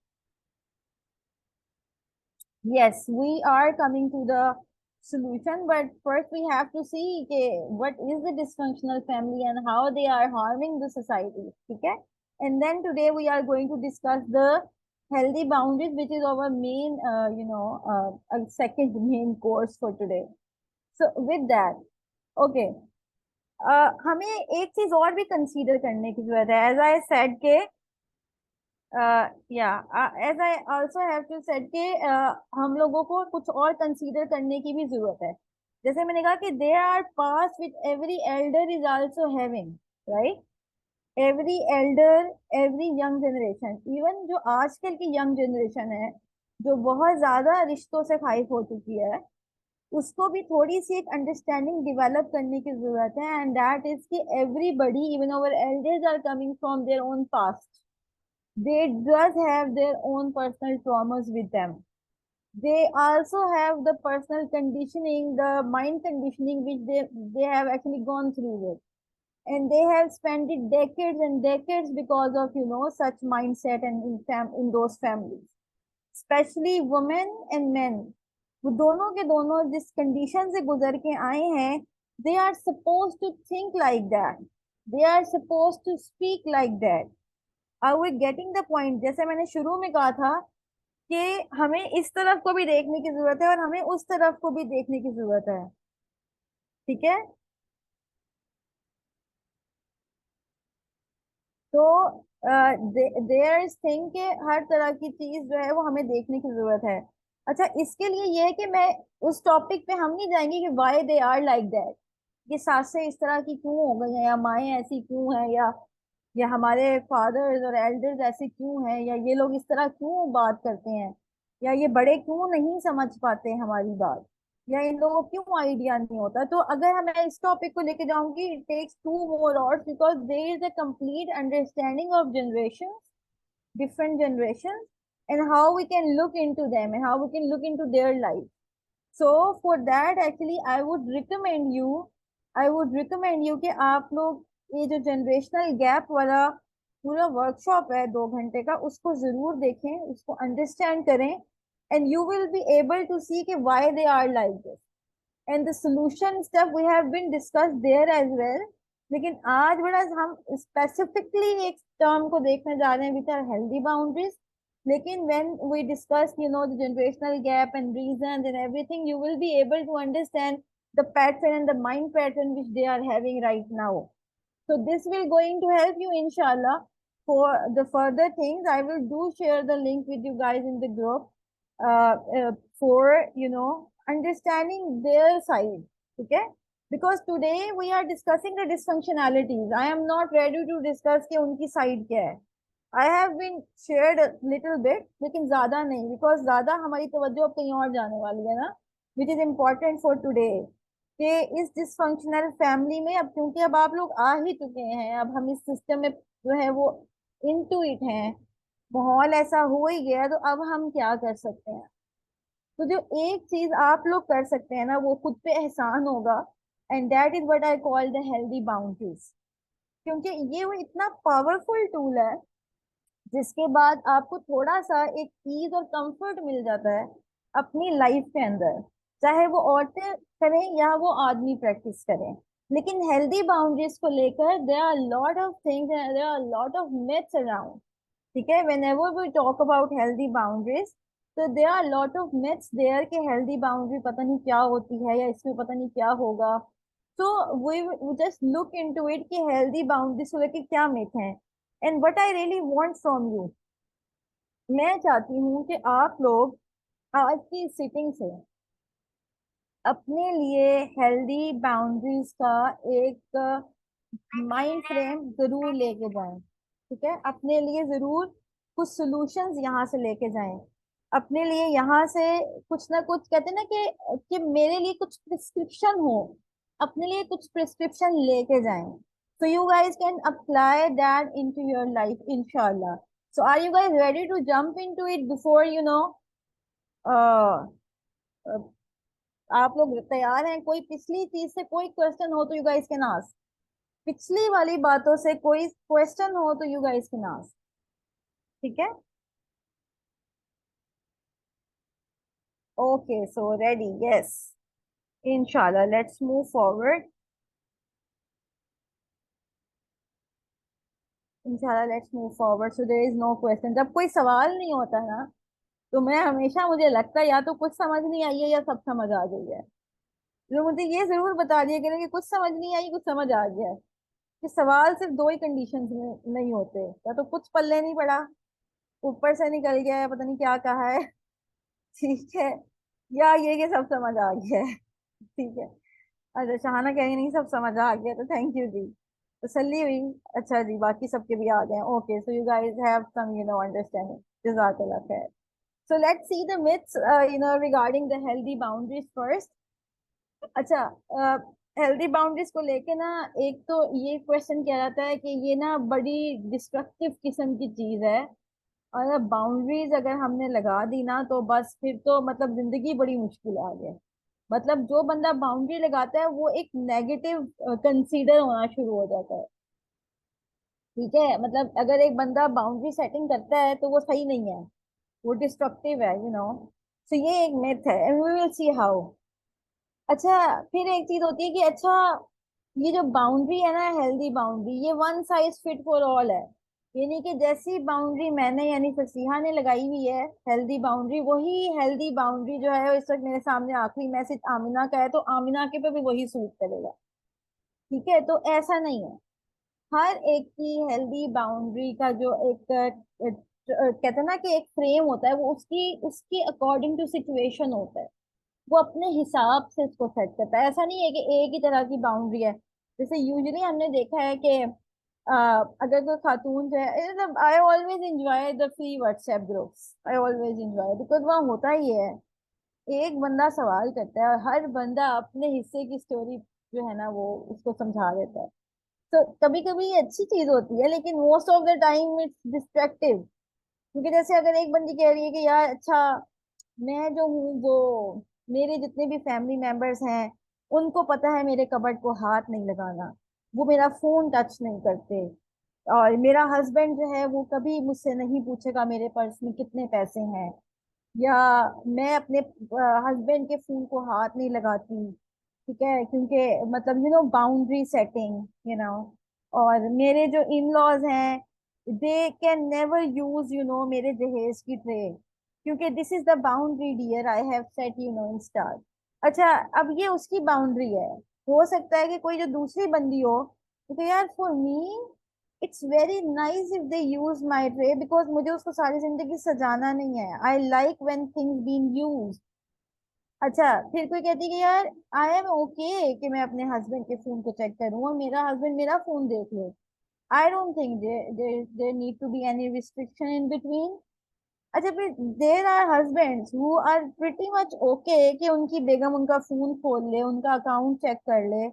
Yes, we are coming to the solution, but first we have to see okay, what is the dysfunctional family and how they are harming the society. Okay? And then today we are going to discuss the healthy boundaries, which is our main, second main course for today. So with that, okay. हमें एक चीज और भी consider करने की जरूरत है, as I said के या as I also have to said के हम लोगों को कुछ और कंसीडर करने की भी जरूरत है। जैसे मैंने कहा कि there are pass with every elder is also having, right? Every elder, every young generation, even जो आजकल की यंग जनरेशन है, जो बहुत ज्यादा रिश्तों से खाइफ हो चुकी है, उसको भी थोड़ी सी एक अंडरस्टैंडिंग डेवलप करने की जरूरत है। एंड दैट इज कि everybody, even our elders, are coming from their own past. They does have their own personal traumas with them. They also have the personal conditioning, the mind conditioning, which they have actually gone through with, and they have spent it decades and decades because of such mindset, and in those families, especially women and men, वो दोनों के दोनों जिस condition से गुजर के आए हैं, they are suppose to think like that, they are suppose to speak like that. Are we getting the point? जैसे मैंने शुरू में कहा था कि हमें इस तरफ को भी देखने की जरूरत है और हमें उस तरफ को भी देखने की जरूरत है, ठीक है? तो देयर थिंग के हर तरह की चीज जो है वो हमें देखने की जरूरत है। अच्छा, इसके लिए ये है कि मैं उस टॉपिक पे हम नहीं जाएंगे कि why they are like that, ये सासें इस तरह की क्यों हो गई हैं, या माएँ ऐसी क्यों हैं, या हमारे फादर्स और एल्डर्स ऐसे क्यों हैं, या ये लोग इस तरह क्यों बात करते हैं, या ये बड़े क्यों नहीं समझ पाते हमारी बात, या इन लोगों को क्यों आइडिया नहीं होता। तो अगर मैं इस टॉपिक को लेके जाऊंगी, it takes two more hours, because there is a complete understanding of generation, different generations, and how we can look into them and how we can look into their life. So for that actually I would recommend you कि आप लोग ये जो generational gap वाला पूरा workshop है 2 घंटे का, उसको जरूर देखें, उसको अंडरस्टैंड करें, and you will be able to see कि why they are like this, and the solution stuff we have been discussed there as well। लेकिन आज बड़ा हम स्पेसिफिकली एक टर्म को देखने जा रहे हैं, विच आर हेल्दी बाउंड्रीज। लेकिन when we discuss the generational gap and reasons and everything, you will be able to understand the pattern and the mind pattern which they are having right now. So this will going to help you inshallah for the further things. I will do share the link with you guys in the group for understanding their side. Okay? Because today we are discussing the dysfunctionalities. I am not ready to discuss कि उनकी side क्या है। I have been shared a little bit, लेकिन ज्यादा नहीं, because ज्यादा हमारी तवज्जो अब कहीं और जाने वाली है ना, which is important for today। कि इस डिसफंक्शनल फैमिली में, अब क्योंकि अब आप लोग आ ही चुके हैं, अब हम इस सिस्टम में जो है वो इनटू इट हैं, माहौल ऐसा हो ही गया, तो अब हम क्या कर सकते हैं? तो जो एक चीज आप लोग कर सकते हैं ना, वो खुद पे एहसान होगा, and that is what I call the healthy boundaries. क्योंकि ये वो इतना पावरफुल टूल है, जिसके बाद आपको थोड़ा सा एक ईज और कंफर्ट मिल जाता है अपनी लाइफ के अंदर। चाहे वो औरतें करें या वो आदमी प्रैक्टिस करें। लेकिन हेल्दी बाउंड्रीज को लेकर there are lot of things, there are lot of myths around. ठीक है, whenever we talk about healthy boundaries, तो there are lot of myths there कि healthy boundary पता नहीं क्या होती है या इसमें पता नहीं क्या होगा। so we just look into it कि healthy boundaries को लेके क्या myth है। and what I really want from you, मैं चाहती हूँ कि आप लोग आज की सिटिंग से अपने लिए हेल्दी बाउंड्रीज का एक माइंड फ्रेम जरूर लेके जाएं। ठीक है, अपने लिए जरूर कुछ सॉल्यूशंस यहाँ से लेके जाएं। अपने लिए यहाँ से कुछ ना कुछ, कहते हैं ना कि मेरे लिए कुछ प्रिस्क्रिप्शन हो, अपने लिए कुछ प्रिस्क्रिप्शन लेके जाएं। so you guys can apply that into your life inshallah. So are you guys ready to jump into it before uh, uh, आप लोग तैयार हैं? कोई पिछली चीज से कोई क्वेश्चन हो तो यू गाइस कैन आस्क। पिछली वाली बातों से कोई क्वेश्चन हो तो यू गाइस कैन आस्क। ठीक है, ओके, सो रेडी, यस, इंशाल्लाह लेट्स मूव फॉरवर्ड। इंशाल्लाह let's move forward. So there is no question. जब कोई सवाल नहीं होता ना, तो मैं हमेशा, मुझे लगता है या तो कुछ समझ नहीं आई है या सब समझ आ गई है। तो मुझे ये जरूर बता दिया करें कि कुछ समझ नहीं आई, कुछ समझ आ गया है। कि सवाल सिर्फ दो ही कंडीशंस में नहीं होते, या तो कुछ पल्ले नहीं पड़ा, ऊपर से निकल गया है, पता नहीं क्या कहा है। ठीक है, या ये कि सब समझ आ गया है। ठीक है। अच्छा, शहाना कह रही नहीं सब समझ आ गया, तो थैंक यू जी, तसल्ली हुई। अच्छा जी, बाकी सबके भी आ गए। Okay, so you guys have some understanding, जज़ाकल्लाह खैर। So let's see the myths regarding the healthy boundaries first. अच्छा, हेल्दी बाउंड्रीज को लेके ना, एक तो ये क्वेश्चन किया जाता है कि ये ना बड़ी डिस्ट्रक्टिव किस्म की चीज है, और बाउंड्रीज अगर हमने लगा दी ना तो बस फिर तो मतलब जिंदगी बड़ी मुश्किल आ गई। मतलब जो बंदा बाउंड्री लगाता है वो एक नेगेटिव कंसीडर होना शुरू हो जाता है। ठीक है, मतलब अगर एक बंदा बाउंड्री सेटिंग करता है तो वो सही नहीं है, वो डिस्ट्रक्टिव है, सो ये एक मिथ है, and we will see how. अच्छा, फिर एक चीज होती है कि अच्छा, ये जो बाउंड्री है ना, हेल्दी बाउंड्री, ये one size fit for all है। यानी कि जैसी बाउंड्री मैंने यानी फसीहा ने लगाई हुई है, हेल्दी बाउंड्री, वही हेल्दी बाउंड्री जो है, इस वक्त मेरे सामने आखिरी मैसेज आमिना का है, तो आमिना के पे भी वही सूट करेगा। ठीक है, तो ऐसा नहीं है। हर एक की हेल्दी बाउंड्री का जो एक कहते हैं ना कि एक फ्रेम होता है, वो उसकी उसकी अकॉर्डिंग टू सिचुएशन होता है। वो अपने हिसाब से इसको सेट करता है। ऐसा नहीं है कि एक ही तरह की बाउंड्री है। जैसे यूजुअली हमने देखा है कि अगर कोई खातून जो है, मतलब I always enjoy the free WhatsApp groups, I always enjoy, because वहाँ होता ही है, एक बंदा सवाल करता है और हर बंदा अपने हिस्से की स्टोरी जो है ना वो उसको समझा देता है। तो कभी कभी ये अच्छी चीज होती है, लेकिन most of the time it's destructive. क्योंकि जैसे अगर एक बंदी कह रही है कि यार अच्छा, मैं जो हूँ वो, मेरे जितने भी फैमिली मेंबर्स हैं उनको पता है मेरे कबर्ड को हाथ नहीं लगाना, वो मेरा फोन टच नहीं करते, और मेरा हस्बैंड जो है वो कभी मुझसे नहीं पूछेगा मेरे पर्स में कितने पैसे हैं, या मैं अपने हस्बैंड के फोन को हाथ नहीं लगाती। ठीक है, क्योंकि मतलब बाउंड्री सेटिंग, और मेरे जो इन लॉज हैं, दे कैन नेवर यूज मेरे जहेज की ट्रे, क्योंकि this is the boundary dear I have set in start. अच्छा, अब ये उसकी बाउंड्री है। हो सकता है कि कोई जो दूसरी बंदी हो, तो यार for me it's very nice if they use my tray, because मुझे उसको सारी जिंदगी सजाना नहीं है, I like when things been use. अच्छा, फिर कोई कहती है कि यार आई एम ओके कि मैं अपने हस्बैंड के फोन को चेक करूं और मेरा हस्बैंड मेरा फोन देख ले, I don't think there need to be any restriction in between. अच्छा, फिर there are husbands who are pretty much okay कि उनकी बेगम उनका फोन खोल ले, उनका अकाउंट चेक कर ले,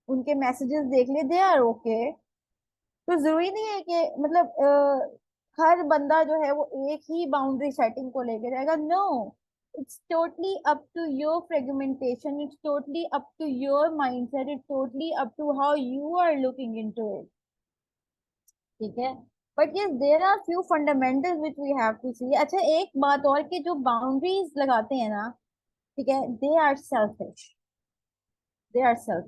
उनके मैसेजेस देख ले, दे आर ओके। तो जरूरी नहीं है कि मतलब हर बंदा जो है वो एक ही बाउंड्री सेटिंग को लेके जाएगा, no. It's totally up to your fragmentation, it's totally up to your mindset, it's totally up to how you are looking into it. ठीक है, but yes there are few fundamentals which we have to see. अच्छा, एक बात और कि जो boundaries लगाते हैं ना, ठीक है, they are selfish, they are self,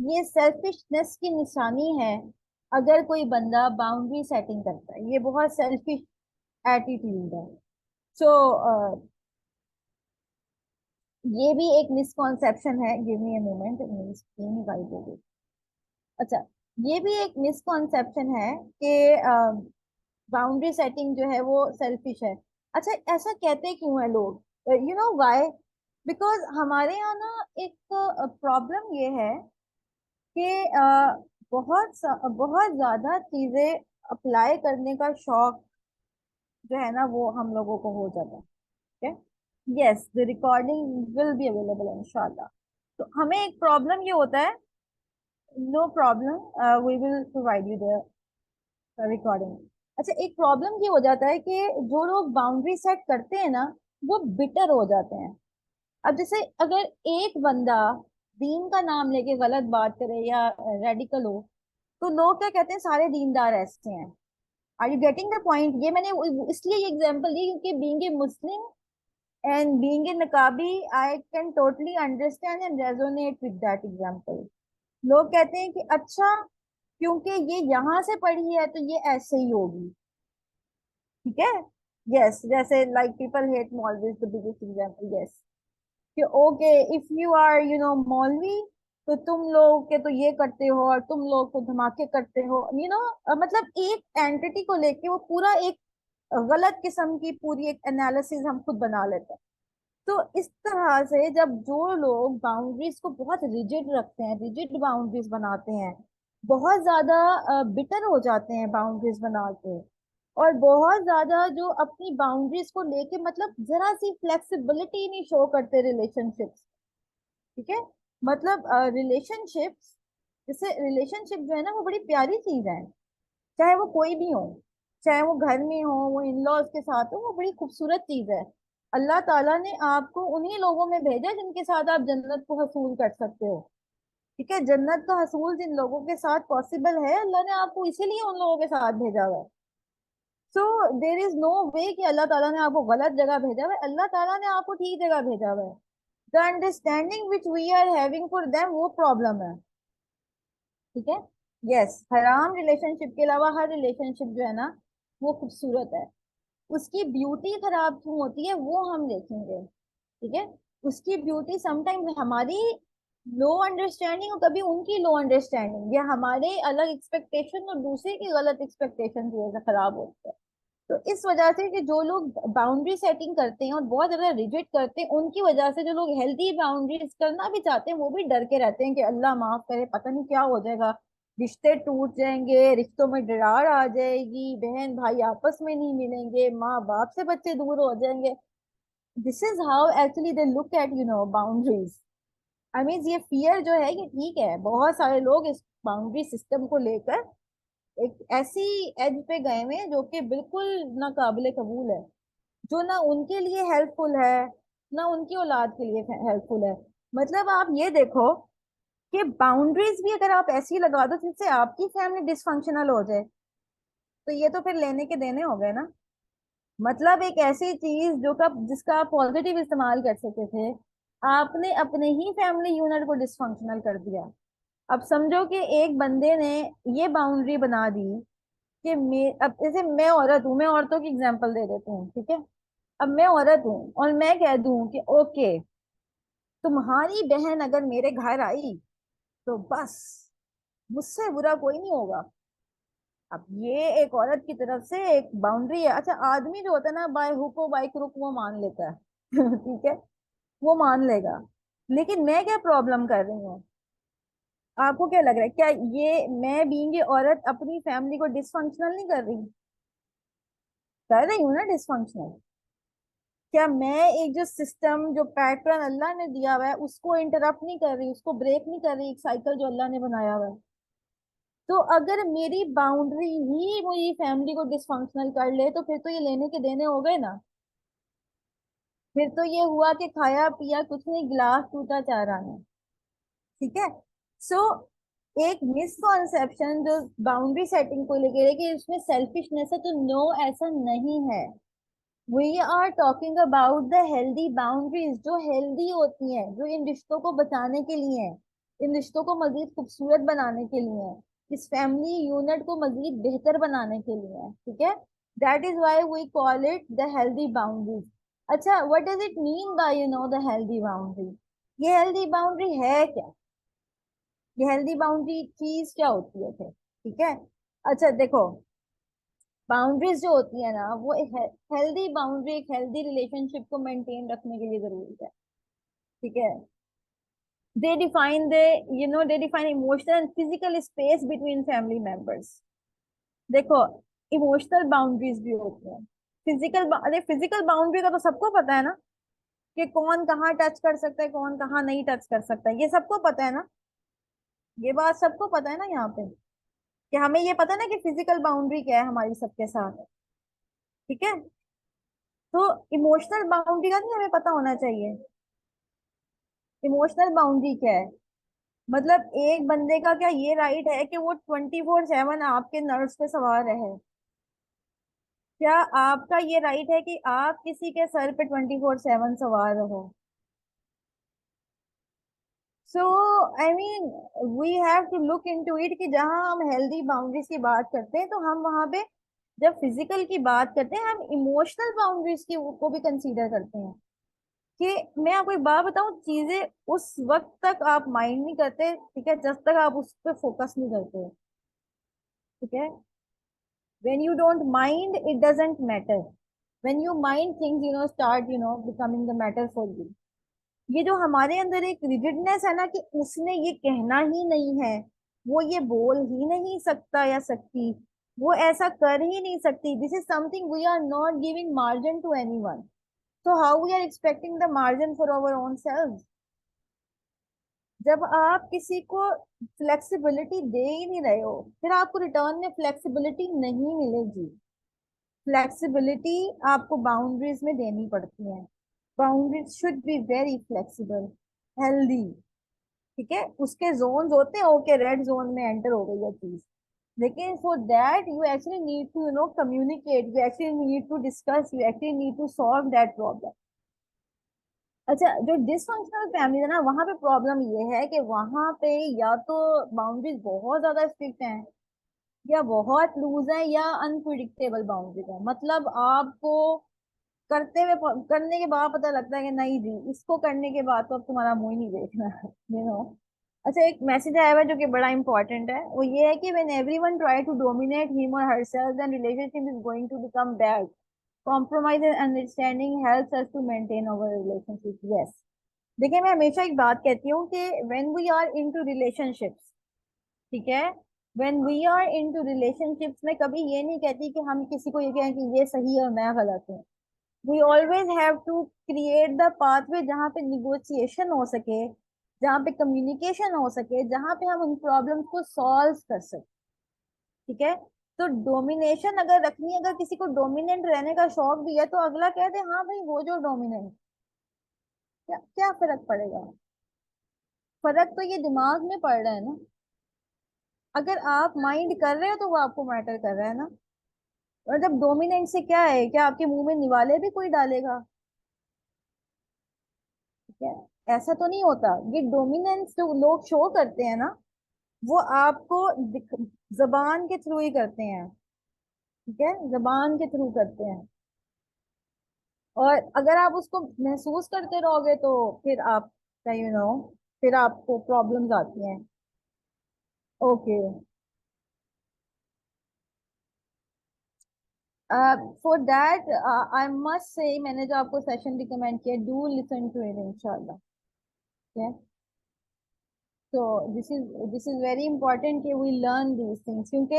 ये सेल्फिशनेस की निशानी है। अगर कोई बंदा बाउंड्री सेटिंग करता है, ये बहुत सेल्फिश एटीट्यूड है। सो ये भी एक मिसकॉन्सेप्शन है। गिव मी अ मोमेंट, निकाल दोगे। अच्छा, ये भी एक मिसकॉन्सेप्शन है कि बाउंड्री सेटिंग जो है वो सेल्फिश है। अच्छा, ऐसा कहते क्यों है लोग? You know why? बिकॉज हमारे यहाँ ना एक प्रॉब्लम ये है कि बहुत ज्यादा चीजें अप्लाई करने का शौक जो है ना वो हम लोगों को हो जाता है। ठीक है, yes, the recording will be available इंशाल्लाह। तो हमें एक प्रॉब्लम ये होता है, no problem, we will provide you the recording. अच्छा, एक प्रॉब्लम ये हो जाता है कि जो लोग बाउंड्री सेट करते हैं ना, वो बिटर हो जाते हैं। अब जैसे अगर एक बंदा दीन का नाम लेके गलत बात करे या रेडिकल हो, तो लोग क्या कहते हैं, सारे दीनदार ऐसे हैं। Are you getting the point? ये मैंने इसलिए ये एग्जांपल दी क्योंकि being a Muslim and being a नकाबी, I can totally understand and resonate with that example. लोग कहते हैं कि अच्छा, क्योंकि ये यहाँ से पढ़ी है तो ये ऐसे ही होगी। ठीक है, यस, जैसे लाइक पीपल हेट मौलवीज, द बिगेस्ट एग्जांपल, यस, कि ओके, इफ यू आर मौलवी, तो तुम लोग के तो ये करते हो और तुम लोग तो धमाके करते हो, मतलब एक एंटिटी को लेके वो पूरा एक गलत किस्म की पूरी एक एनालिसिस हम खुद बना लेते हैं। तो इस तरह से जब जो लोग बाउंड्रीज को बहुत रिजिड रखते हैं, रिजिड बाउंड्रीज बनाते हैं, बहुत ज्यादा बिटर हो जाते हैं बाउंड्रीज बना के, और बहुत ज्यादा जो अपनी बाउंड्रीज को लेके मतलब जरा सी फ्लेक्सिबिलिटी नहीं शो करते रिलेशनशिप्स। ठीक है, मतलब रिलेशनशिप्स, जैसे रिलेशनशिप जो है ना वो बड़ी प्यारी चीज है, चाहे वो कोई भी हो, चाहे वो घर में हो, वो इन लॉज के साथ हो, वो बड़ी खूबसूरत चीज है। अल्लाह ताला ने आपको उन्हीं लोगों में भेजा जिनके साथ आप जन्नत को हसूल कर सकते हो। ठीक है, जन्नत का हसूल जिन लोगों के साथ पॉसिबल है, अल्लाह ने आपको इसीलिए उन लोगों के साथ भेजा हुआ है। सो देर इज नो वे कि अल्लाह ताला ने आपको गलत जगह भेजा हुआ है, अल्लाह ताला ने आपको ठीक जगह भेजा हुआ है। The understanding which we are having for them, वो प्रॉब्लम है। ठीक है, यस, हराम रिलेशनशिप के अलावा हर रिलेशनशिप जो है ना वो खूबसूरत है। उसकी ब्यूटी खराब क्यों होती है वो हम देखेंगे। ठीक है, उसकी ब्यूटी समटाइम्स हमारी लो अंडरस्टैंडिंग और कभी उनकी लो अंडरस्टैंडिंग या हमारे अलग एक्सपेक्टेशन और दूसरे की गलत एक्सपेक्टेशन की वजह से खराब होती है। तो इस वजह से कि जो लोग बाउंड्री सेटिंग करते हैं और बहुत ज्यादा रिजिड करते हैं, उनकी वजह से जो लोग हेल्दी बाउंड्रीज करना भी चाहते हैं वो भी डर के रहते हैं कि अल्लाह माफ करे, पता नहीं क्या हो जाएगा, रिश्ते टूट जाएंगे, रिश्तों में दरार आ जाएगी, बहन भाई आपस में नहीं मिलेंगे, माँ बाप से बच्चे दूर हो जाएंगे। This is how actually they look at boundaries. I mean ये फियर जो है कि ठीक है, बहुत सारे लोग इस बाउंड्री सिस्टम को लेकर एक ऐसी एज पे गए हुए हैं जो कि बिल्कुल ना काबिल कबूल है, जो ना उनके लिए हेल्पफुल है ना उनकी औलाद के लिए हेल्पफुल है। मतलब आप ये देखो कि बाउंड्रीज भी अगर आप ऐसी लगा दो जिससे आपकी फैमिली डिसफंक्शनल हो जाए, तो ये तो फिर लेने के देने हो गए ना। मतलब एक ऐसी चीज जो का जिसका आप पॉजिटिव इस्तेमाल कर सकते थे, आपने अपने ही फैमिली यूनिट को डिसफंक्शनल कर दिया। अब समझो कि एक बंदे ने ये बाउंड्री बना दी कि अब जैसे मैं औरत हूँ, मैं औरतों की एग्जांपल दे देती हूँ, ठीक है। अब मैं औरत हूँ और मैं कह दूं कि ओके, तुम्हारी बहन अगर मेरे घर आई तो बस मुझसे बुरा कोई नहीं होगा। अब ये एक औरत की तरफ से एक बाउंड्री है। अच्छा, आदमी जो होता है ना, बाय हुक और बाय क्रुक वो मान लेता है ठीक है, वो मान लेगा। लेकिन मैं क्या प्रॉब्लम कर रही हूँ? आपको क्या लग रहा है, क्या ये मैं बीइंग ए औरत अपनी फैमिली को डिसफंक्शनल नहीं कर रही? कर रही हूँ ना डिसफंक्शनल। क्या मैं एक जो सिस्टम जो पैटर्न अल्लाह ने दिया हुआ है उसको इंटरप्ट नहीं कर रही, उसको ब्रेक नहीं कर रही, एक साइकिल जो अल्लाह ने बनाया हुआ है? तो अगर मेरी बाउंड्री ही मेरी फैमिली को डिसफंक्शनल कर ले तो फिर तो ये लेने के देने हो गए ना। फिर तो ये हुआ कि खाया पिया कुछ नहीं, गिलास टूटा चार आना। ठीक है, सो एक मिसकॉन्सेप्शन जो बाउंड्री सेटिंग को लेके है कि इसमें सेल्फिशनेस है, तो नो, ऐसा नहीं है। We are talking about the healthy boundaries, जो हेल्दी होती हैं, जो इन रिश्तों को बचाने के लिए हैं, इन रिश्तों को मजीद खूबसूरत बनाने के लिए हैं, इस फैमिली यूनिट को मजीद बेहतर बनाने के लिए है, ठीक है। That is why we call it the healthy boundaries. अच्छा, what does it mean by the healthy boundary? ये हेल्दी बाउंड्री है क्या? ये हेल्दी बाउंड्री चीज क्या होती है फिर? ठीक है। अच्छा देखो, बाउंड्रीज जो होती है ना, वो हेल्दी बाउंड्री एक हेल्दी रिलेशनशिप को मेंटेन रखने के लिए जरूरी है, ठीक है। दे define they define emotional and physical space between family members. देखो, इमोशनल बाउंड्रीज भी होती हैं, अरे फिजिकल बाउंड्री का तो सबको पता है ना, कि कौन कहाँ टच कर सकता है, कौन कहाँ नहीं टच कर सकता है, ये सबको पता है ना। ये बात सबको पता है ना यहाँ पे, कि हमें ये पता है ना कि फिजिकल बाउंड्री क्या है हमारी सबके साथ, ठीक है। तो इमोशनल बाउंड्री का नहीं हमें पता होना चाहिए? इमोशनल बाउंड्री क्या है? मतलब एक बंदे का क्या ये राइट है कि वो 24/7 आपके नर्व्स पे सवार रहे? क्या आपका ये राइट है कि आप किसी के सर पे 24/7 सवार रहो? So I mean, we have to look into it, कि जहां हम हेल्दी बाउंड्रीज की बात करते हैं तो हम वहां पे, जब फिजिकल की बात करते हैं, हम इमोशनल बाउंड्रीज की को भी कंसीडर करते हैं। कि मैं आपको एक बात बताऊं, चीजें उस वक्त तक आप माइंड नहीं करते, ठीक है, जब तक आप उस पर फोकस नहीं करते, ठीक है। when you don't mind, it doesn't matter. When you mind, things start becoming the matter for you. ये जो हमारे अंदर एक रिजिडनेस है ना, कि उसने ये कहना ही नहीं है, वो ये बोल ही नहीं सकता या सकती, वो ऐसा कर ही नहीं सकती, this is something we are not giving margin to anyone. So how we are expecting the margin for our own selves? जब आप किसी को फ्लेक्सिबिलिटी दे ही नहीं रहे हो, फिर आपको रिटर्न में फ्लेक्सिबिलिटी नहीं मिलेगी। फ्लेक्सिबिलिटी आपको बाउंड्रीज में देनी पड़ती है। Boundaries should be very flexible, healthy, ठीक है। उसके जोन्स होते हैं, ओके, रेड जोन में एंटर हो गई है चीज, लेकिन for that you actually need to communicate, you actually need to discuss, you actually need to solve that problem. अच्छा, जो डिसफंक्शनल फैमिली है ना, वहां पे प्रॉब्लम ये है कि वहां पे या तो बाउंड्रीज बहुत ज्यादा स्ट्रिक्ट हैं, या बहुत लूज है, या अनप्रिडिक्टेबल बाउंड्रीज है। मतलब आपको करते हुए करने के बाद पता लगता है कि नहीं जी, इसको करने के बाद तो अब तुम्हारा मुंह ही नहीं देखना है, अच्छा, एक मैसेज आया हुआ है जो कि बड़ा इंपॉर्टेंट है, वो ये है कि when everyone try to dominate him और herself, then relationship is going to become bad. Compromise and understanding helps us to maintain our relationship. Yes. देखिए, मैं हमेशा एक बात कहती हूँ कि when we are into relationships, ठीक है, when we are into relationships, में कभी ये नहीं कहती कि हम किसी को ये कहें कि ये सही है और मैं गलत हूँ। We always have to create the pathway जहाँ पे निगोशिएशन हो सके, जहाँ पे कम्युनिकेशन हो सके, जहाँ पे हम उन प्रॉब्लम्स को सॉल्व कर सके, ठीक है। तो डोमिनेशन अगर रखनी है, अगर किसी को डोमिनेंट रहने का शौक भी है, तो अगला कह दे हाँ भाई वो जो डोमिनेंट, क्या क्या फर्क पड़ेगा? फर्क तो ये दिमाग में पड़ रहा है ना। अगर आप माइंड कर रहे हो तो वो आपको मैटर कर रहा है ना। और जब डोमिनेंट से क्या है, क्या आपके मुंह में निवाले भी कोई डालेगा? ठीक है, ऐसा तो नहीं होता। ये डोमिनेंस जो लोग शो करते हैं ना, वो आपको जबान के थ्रू ही करते हैं, ठीक है, जबान के थ्रू करते हैं। और अगर आप उसको महसूस करते रहोगे तो फिर आप, फिर आपको प्रॉब्लम्स आती हैं। Okay, for that I must say, मैंने जो आपको सेशन रिकमेंड किया, डू लिसन टू इट इंशाल्लाह। तो दिस इज वेरी इंपॉर्टेंट कि वी लर्न दीज थिंग्स, क्योंकि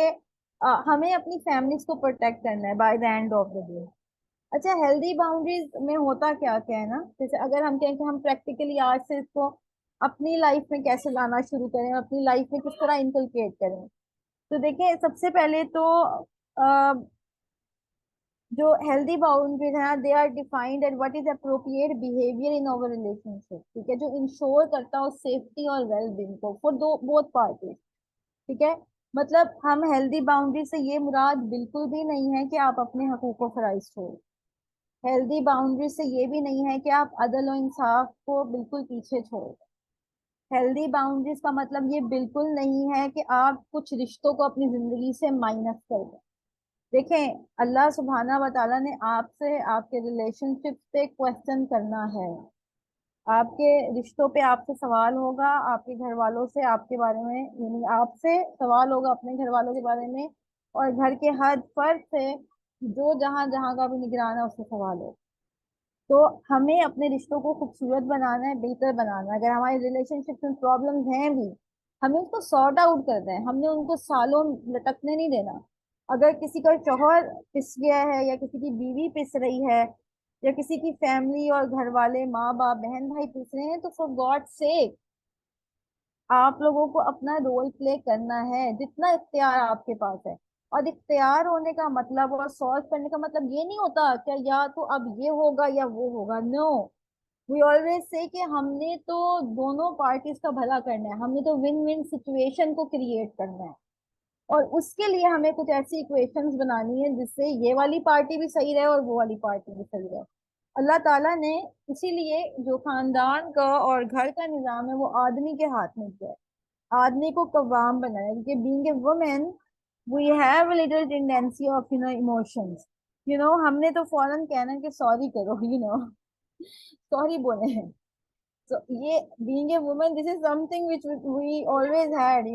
हमें अपनी फैमिलीज को प्रोटेक्ट करना है bye the end of the day. अच्छा, हेल्दी बाउंड्रीज में होता क्या क्या है ना, जैसे अगर हम कहें कि हम प्रैक्टिकली आज से इसको अपनी लाइफ में कैसे लाना शुरू करें, अपनी लाइफ में किस तरह इनकलकेट करें। तो देखिए, सबसे पहले तो जो हेल्दी बाउंड्रीज है, they are defined at what is appropriate behaviour in our relationship, ठीक है, जो इंश्योर करता हो सेफ्टी और वेल बीइंग को फॉर दो बोथ पार्टीज, ठीक है। मतलब हम हेल्दी बाउंड्री से ये मुराद बिल्कुल भी नहीं है कि आप अपने हकूक को फराइज छोड़, हेल्दी बाउंड्री से ये भी नहीं है कि आप अदल और इंसाफ को बिल्कुल पीछे छोड़ दें। हेल्दी बाउंड्रीज का मतलब ये बिल्कुल नहीं है कि आप कुछ रिश्तों को अपनी जिंदगी से माइनस कर दें। देखें, अल्लाह सुब्हाना व तआला ने आपसे आपके रिलेशनशिप पे क्वेश्चन करना है। आपके रिश्तों पे आपसे सवाल होगा, आपके घर वालों से आपके बारे में, यानी आपसे सवाल होगा अपने घर वालों के बारे में, और घर के हर फर्द से जो जहां जहां का भी निगरान है उससे सवाल होगा। तो हमें अपने रिश्तों को खूबसूरत बनाना है, बेहतर बनाना है। अगर हमारे रिलेशनशिप में प्रॉब्लम्स हैं भी, हमें उसको सॉर्ट आउट करना है, हमने उनको सालों लटकने नहीं देना। अगर किसी का शौहर पिस गया है, या किसी की बीवी पिस रही है, या किसी की फैमिली और घर वाले माँ बाप बहन भाई पिस रहे हैं, तो फॉर गॉड सेक आप लोगों को अपना रोल प्ले करना है जितना इख्तियार आपके पास है। और इख्तियार होने का मतलब और सॉल्व करने का मतलब ये नहीं होता क्या या तो अब ये होगा या वो होगा। नो, वी ऑलवेज से कि हमने तो दोनों पार्टीज का भला करना है, हमने तो विन विन सिचुएशन को क्रिएट करना है। और उसके लिए हमें कुछ ऐसी इक्वेशंस बनानी है जिससे ये वाली पार्टी भी सही रहे और वो वाली पार्टी भी सही रहे। अल्लाह ताला ने इसीलिए जो खानदान का और घर का निजाम है वो आदमी के हाथ में किया है, आदमी को कव्वाम बनाया, क्योंकि being a women we have little tendency of emotions. हमने तो फौरन कहना कि सॉरी करो, सॉरी बोले हैं। So ये being a woman, this is something which we always had,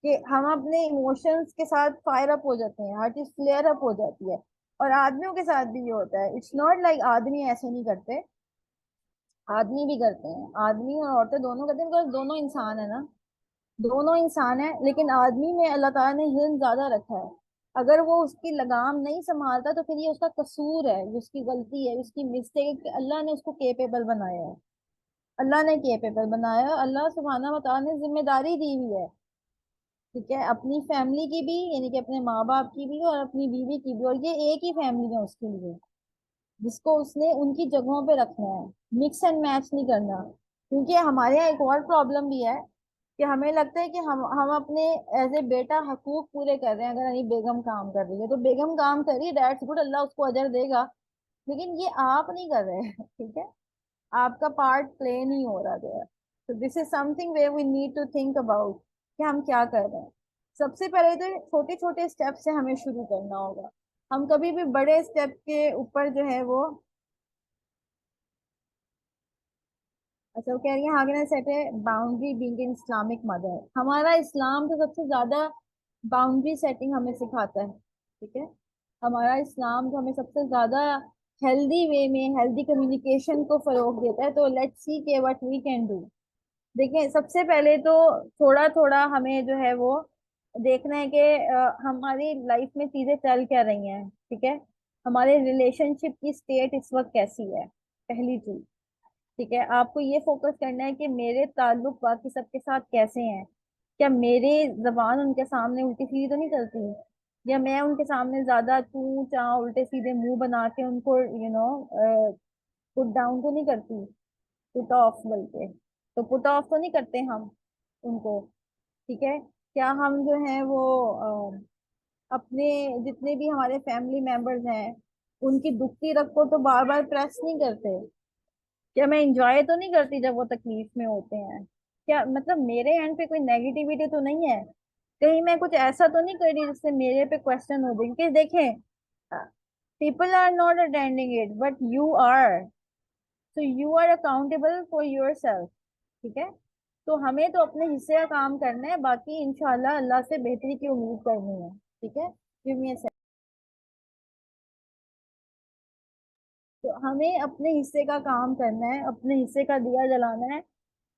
कि हम अपने इमोशंस के साथ फायर अप हो जाते हैं, हर चीज फ्लेयर अप हो जाती है। और आदमियों के साथ भी ये होता है। इट्स नॉट लाइक आदमी ऐसे नहीं करते, आदमी भी करते हैं, आदमी और औरतें दोनों करते हैं, बिकॉज दोनों इंसान है ना। दोनों इंसान है, लेकिन आदमी में अल्लाह ताला ने हिल्म ज्यादा रखा है। अगर वो उसकी लगाम नहीं संभालता तो फिर ये उसका कसूर है, ये उसकी गलती है, उसकी मिस्टेक। अल्लाह ने उसको केपेबल बनाया है, अल्लाह ने केपेबल बनाया है। अल्लाह सुब्हाना व तआला ने जिम्मेदारी दी हुई है, ठीक है, अपनी फैमिली की भी, यानी कि अपने माँ बाप की भी और अपनी बीवी की भी। और ये एक ही फैमिली है उसके लिए, जिसको उसने उनकी जगहों पे रखना है, मिक्स एंड मैच नहीं करना। क्योंकि हमारे यहाँ एक और प्रॉब्लम भी है कि हमें लगता है कि हम अपने एज ए बेटा हकूक पूरे कर रहे हैं। अगर अभी बेगम काम कर रही है तो बेगम काम कर रही है, दैट्स गुड, अल्लाह उसको अजर देगा। लेकिन ये आप नहीं कर रहे हैं, ठीक है, आपका पार्ट प्ले नहीं हो रहा देयर। तो this is something way we need to think about कि हम क्या कर रहे हैं। सबसे पहले तो छोटे छोटे स्टेप से हमें शुरू करना होगा। हम कभी भी बड़े स्टेप के ऊपर जो है वो, अच्छा वो कह रही है how can I set A boundary being in Islamic mother. हमारा इस्लाम तो सबसे ज्यादा बाउंड्री सेटिंग हमें सिखाता है, ठीक है। हमारा इस्लाम तो हमें सबसे ज्यादा हेल्दी वे में हेल्दी कम्युनिकेशन को फरोग देता है। तो लेट्स सी के व्हाट वी कैन डू। देखिए, सबसे पहले तो थोड़ा थोड़ा हमें जो है वो देखना है कि हमारी लाइफ में चीजें चल क्या रही हैं, ठीक है। हमारे रिलेशनशिप की स्टेट इस वक्त कैसी है, पहली चीज, ठीक है। आपको ये फोकस करना है कि मेरे ताल्लुक बाकी सबके साथ कैसे हैं। क्या मेरी जबान उनके सामने उल्टी सीधी तो नहीं चलती, या मैं उनके सामने ज्यादा तू चाह उल्टे सीधे मुंह बना के उनको पुट डाउन तो नहीं करती, पुट ऑफ बोलते, तो पुट ऑफ तो नहीं करते हम उनको, ठीक है। क्या हम जो है वो अपने जितने भी हमारे फैमिली मेंबर्स हैं उनकी दुखती रग को तो बार बार प्रेस नहीं करते। क्या मैं इंजॉय तो नहीं करती जब वो तकलीफ में होते हैं। क्या मतलब मेरे एंड पे कोई नेगेटिविटी तो नहीं है, कहीं मैं कुछ ऐसा तो नहीं कर रही जिससे मेरे पे क्वेश्चन हो जाए। क्योंकि देखें, people are not attending it but you are, so you are accountable for yourself, ठीक है। तो हमें तो अपने हिस्से का काम करना है, बाकी इंशाल्लाह अल्लाह से बेहतरी की उम्मीद करनी है, ठीक है। गिव मी अ। तो हमें अपने हिस्से का काम करना है, अपने हिस्से का दिया जलाना है,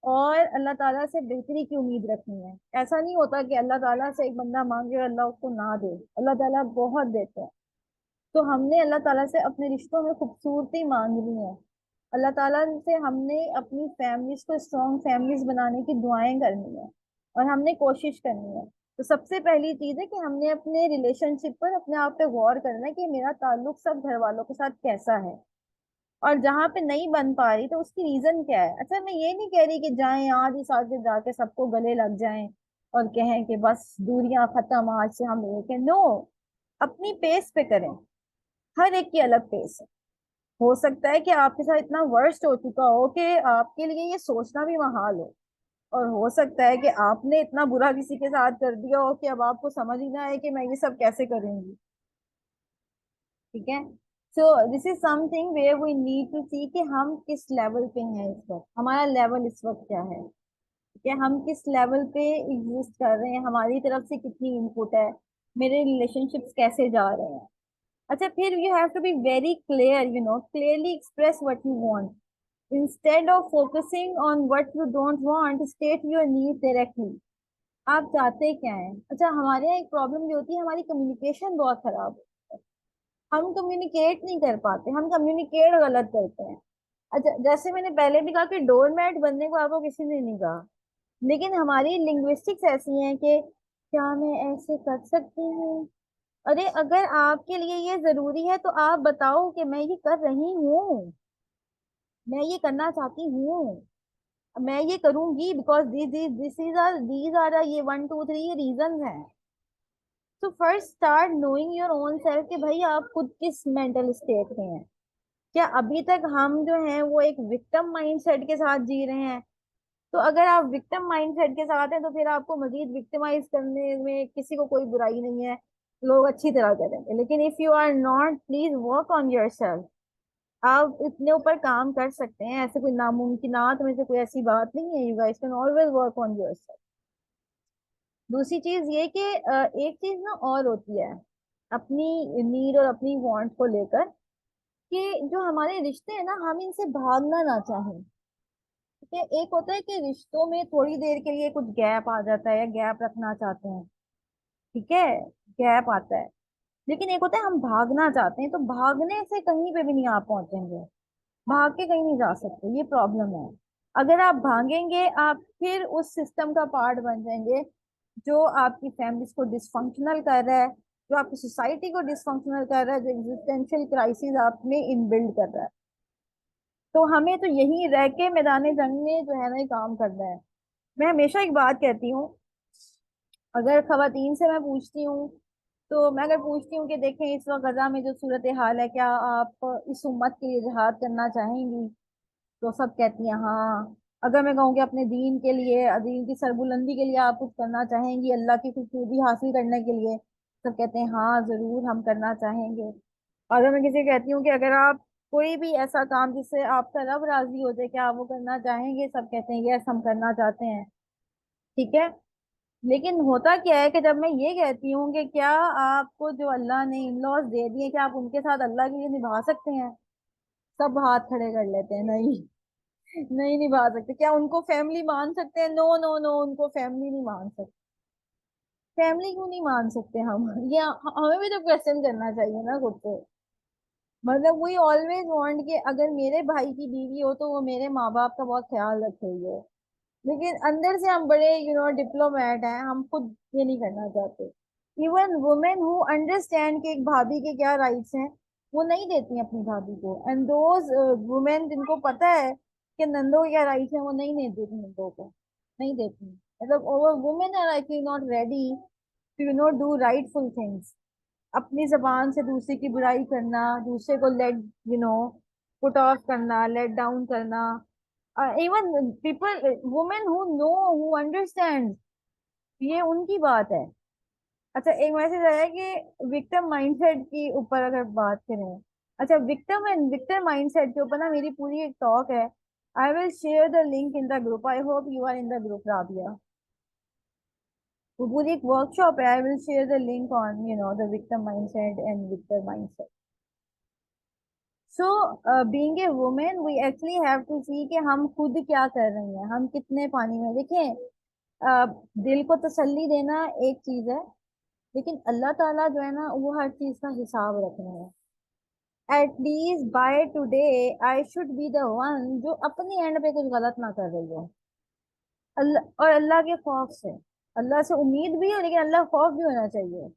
और अल्लाह ताला से बेहतरी की उम्मीद रखनी है। ऐसा नहीं होता कि अल्लाह ताला से एक बंदा मांगे और अल्लाह उसको ना दे, अल्लाह ताला बहुत देते हैं। तो हमने अल्लाह ताला से अपने रिश्तों में खूबसूरती मांगनी है। अल्लाह ताला से हमने अपनी फैमिलीज को स्ट्रॉन्ग फैमिलीज बनाने की दुआएं करनी है, और हमने कोशिश करनी है। तो सबसे पहली चीज है कि हमने अपने रिलेशनशिप पर अपने आप पे गौर करना है कि मेरा ताल्लुक सब घर वालों के साथ कैसा है, और जहां पे नहीं बन पा रही तो उसकी रीजन क्या है। अच्छा, मैं ये नहीं कह रही कि जाएं आज इस आगे जाके सबको गले लग जाएं और कहें कि बस दूरियां खत्म, आज से हम एक है। नो, अपनी पेस पे करें, हर एक की अलग पेस है। हो सकता है कि आपके साथ इतना वर्स्ट हो चुका हो कि आपके लिए ये सोचना भी महाल हो। और हो सकता है कि आपने इतना बुरा किसी के साथ कर दिया हो कि अब आपको समझ ही ना आए कि मैं ये सब कैसे करूंगी। ठीक है। So this is something where we need to see कि हम किस लेवल पे हैं इस वक्त, हमारा लेवल इस वक्त क्या है। ठीक है, हम किस लेवल पे एग्जिस्ट कर रहे हैं, हमारी तरफ से कितनी इनपुट है, मेरे रिलेशनशिप्स कैसे जा रहे हैं। अच्छा, फिर you have to be very clear, clearly express what you want. Instead of focusing on what you don't want, state your need directly. आप चाहते क्या हैं? अच्छा, हमारे यहाँ एक प्रॉब्लम ये होती है, हमारी कम्युनिकेशन बहुत खराब है। हम कम्युनिकेट नहीं कर पाते, हम कम्युनिकेट गलत करते हैं। अच्छा, जैसे मैंने पहले भी कहा कि डोरमैट बनने को आपको किसी ने नहीं कहा, लेकिन हमारी लिंग्विस्टिक्स ऐसी हैं कि क्या मैं ऐसे कर सकती हूँ? अरे, अगर आपके लिए ये जरूरी है तो आप बताओ कि मैं ये कर रही हूँ, मैं ये करना चाहती हूँ, मैं ये करूंगी बिकॉज दिस आर ये 1 2 3 रीजन हैं। तो first start knowing your own self कि भाई आप खुद किस मेंटल स्टेट में हैं। क्या अभी तक हम जो हैं वो एक विक्टिम माइंडसेट के साथ जी रहे हैं? तो अगर आप विक्टिम माइंडसेट के साथ हैं तो फिर आपको मजीद विक्टिमाइज करने में किसी को कोई बुराई नहीं है, लोग अच्छी तरह करेंगे। लेकिन if you are not, please work on yourself. आप इतने ऊपर काम कर सकते हैं, ऐसे कोई नामुमकिनात में से कोई ऐसी बात नहीं है। You guys can always work on your self. दूसरी चीज ये कि एक चीज ना और होती है अपनी नीड और अपनी वांट को लेकर, कि जो हमारे रिश्ते हैं ना, हम इनसे भागना ना चाहें। ठीक है, एक होता है कि रिश्तों में थोड़ी देर के लिए कुछ गैप आ जाता है या गैप रखना चाहते हैं। ठीक है, गैप आता है। लेकिन एक होता है हम भागना चाहते हैं, तो भागने से कहीं पे भी नहीं आप पहुंचेंगे, भाग के कहीं नहीं जा सकते, ये प्रॉब्लम है। अगर आप भागेंगे आप फिर उस सिस्टम का पार्ट बन जाएंगे जो आपकी फैमिलीज को डिसफंक्शनल कर रहा है, जो आपकी सोसाइटी को डिसफंक्शनल कर रहा है, जो एग्जिस्टेंशियल क्राइसिस आप में इनबिल्ड कर रहा है। तो हमें तो यही रह के मैदान जंग में जो है ना ये काम करना है। मैं हमेशा एक बात कहती हूँ, अगर खवातीन से मैं पूछती हूँ, तो मैं अगर पूछती हूँ कि देखें इस वक्त गजा में जो सूरत हाल है, क्या आप इस उम्मत के लिए जिहाद करना चाहेंगी? तो सब कहती हैं हाँ। अगर मैं कहूँ कि अपने दीन के लिए, दीन की सरबुलंदी के लिए आप कुछ करना चाहेंगी, अल्लाह की खूबसूरती हासिल करने के लिए, सब कहते हैं हाँ जरूर हम करना चाहेंगे। और अगर मैं किसी को कहती हूँ कि अगर आप कोई भी ऐसा काम जिससे आपका रब राजी हो जाए, क्या आप वो करना चाहेंगे? सब कहते हैं यस हम करना चाहते हैं। ठीक है। लेकिन होता क्या है कि जब मैं ये कहती हूँ कि क्या आपको जो अल्लाह ने इन लॉज दे दिए, क्या आप उनके साथ अल्लाह के लिए निभा सकते हैं? सब हाथ खड़े कर लेते हैं, नहीं, नहीं निभा सकते। क्या उनको फैमिली मान सकते हैं? नो नो नो, उनको फैमिली नहीं मान सकते। फैमिली क्यों नहीं मान सकते हम? ये हमें भी तो क्वेश्चन करना चाहिए ना खुद को। मतलब वी ऑलवेज वांट कि अगर मेरे भाई की बीवी हो तो वो मेरे माँ बाप का बहुत ख्याल रखेगी, लेकिन अंदर से हम बड़े डिप्लोमेट हैं, हम खुद ये नहीं करना चाहते। इवन वुमेन हु अंडरस्टैंड कि एक भाभी के क्या राइट्स हैं, वो नहीं देती हैं अपनी भाभी को। एंड दोज वुमेन जिनको पता है कि नंदों के क्या राइट्स हैं, वो नहीं देती नंदों को, नहीं देती। मतलब our women are actually not ready to do rightful things. अपनी जबान से दूसरे की बुराई करना, दूसरे को let you know put off करना, लेट डाउन करना। Even people, women who know, who understand, ये उनकी बात है। अच्छा, एक मैसेज आया कि विक्टिम माइंडसेट की ऊपर अगर बात करें। अच्छा, विक्टिम एंड विक्टिम माइंडसेट के ऊपर ना मेरी पूरी एक टॉक है। I will share the link in the group, I hope you are in the group Rabia. वो पूरी एक वर्कशॉप है, I will share the link on the victim mindset and victor mindset. So being a women we actually have to see कि हम खुद क्या कर रहे हैं, हम कितने पानी में। देखें, दिल को तसल्ली देना एक चीज है, लेकिन अल्लाह ताला जो है ना वो हर चीज का हिसाब रख रहे हैं। At least by today I should be the one जो अपने एंड पे कुछ गलत ना कर रही हो। अल्लाह और अल्लाह के खौफ से, अल्लाह से उम्मीद भी हो, लेकिन अल्लाह खौफ भी होना चाहिए।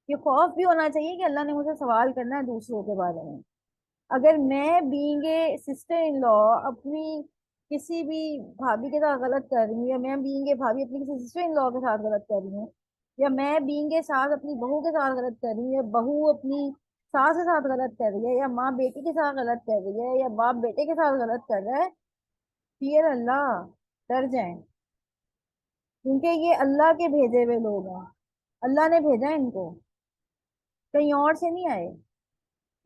ये खौफ भी होना चाहिए कि अल्लाह ने मुझे सवाल करना है दूसरों के बारे में। अगर मैं being a sister in law अपनी किसी भी भाभी के साथ गलत कर रही हूँ, या मैं बीइंग ए भाभी अपनी किसी सिस्टर इन लॉ के साथ गलत कर रही हूँ, या मैं बीइंग ए सास अपनी बहू के साथ गलत कर रही हूँ, या बहू अपनी सास के साथ गलत कर रही है, या माँ बेटी के साथ गलत कर रही है, या बाप बेटे के साथ गलत कर रहा है, फियर अल्लाह, डर जाएं। क्योंकि ये अल्लाह के भेजे हुए लोग हैं, अल्लाह ने भेजा है इनको, कहीं और से नहीं आए,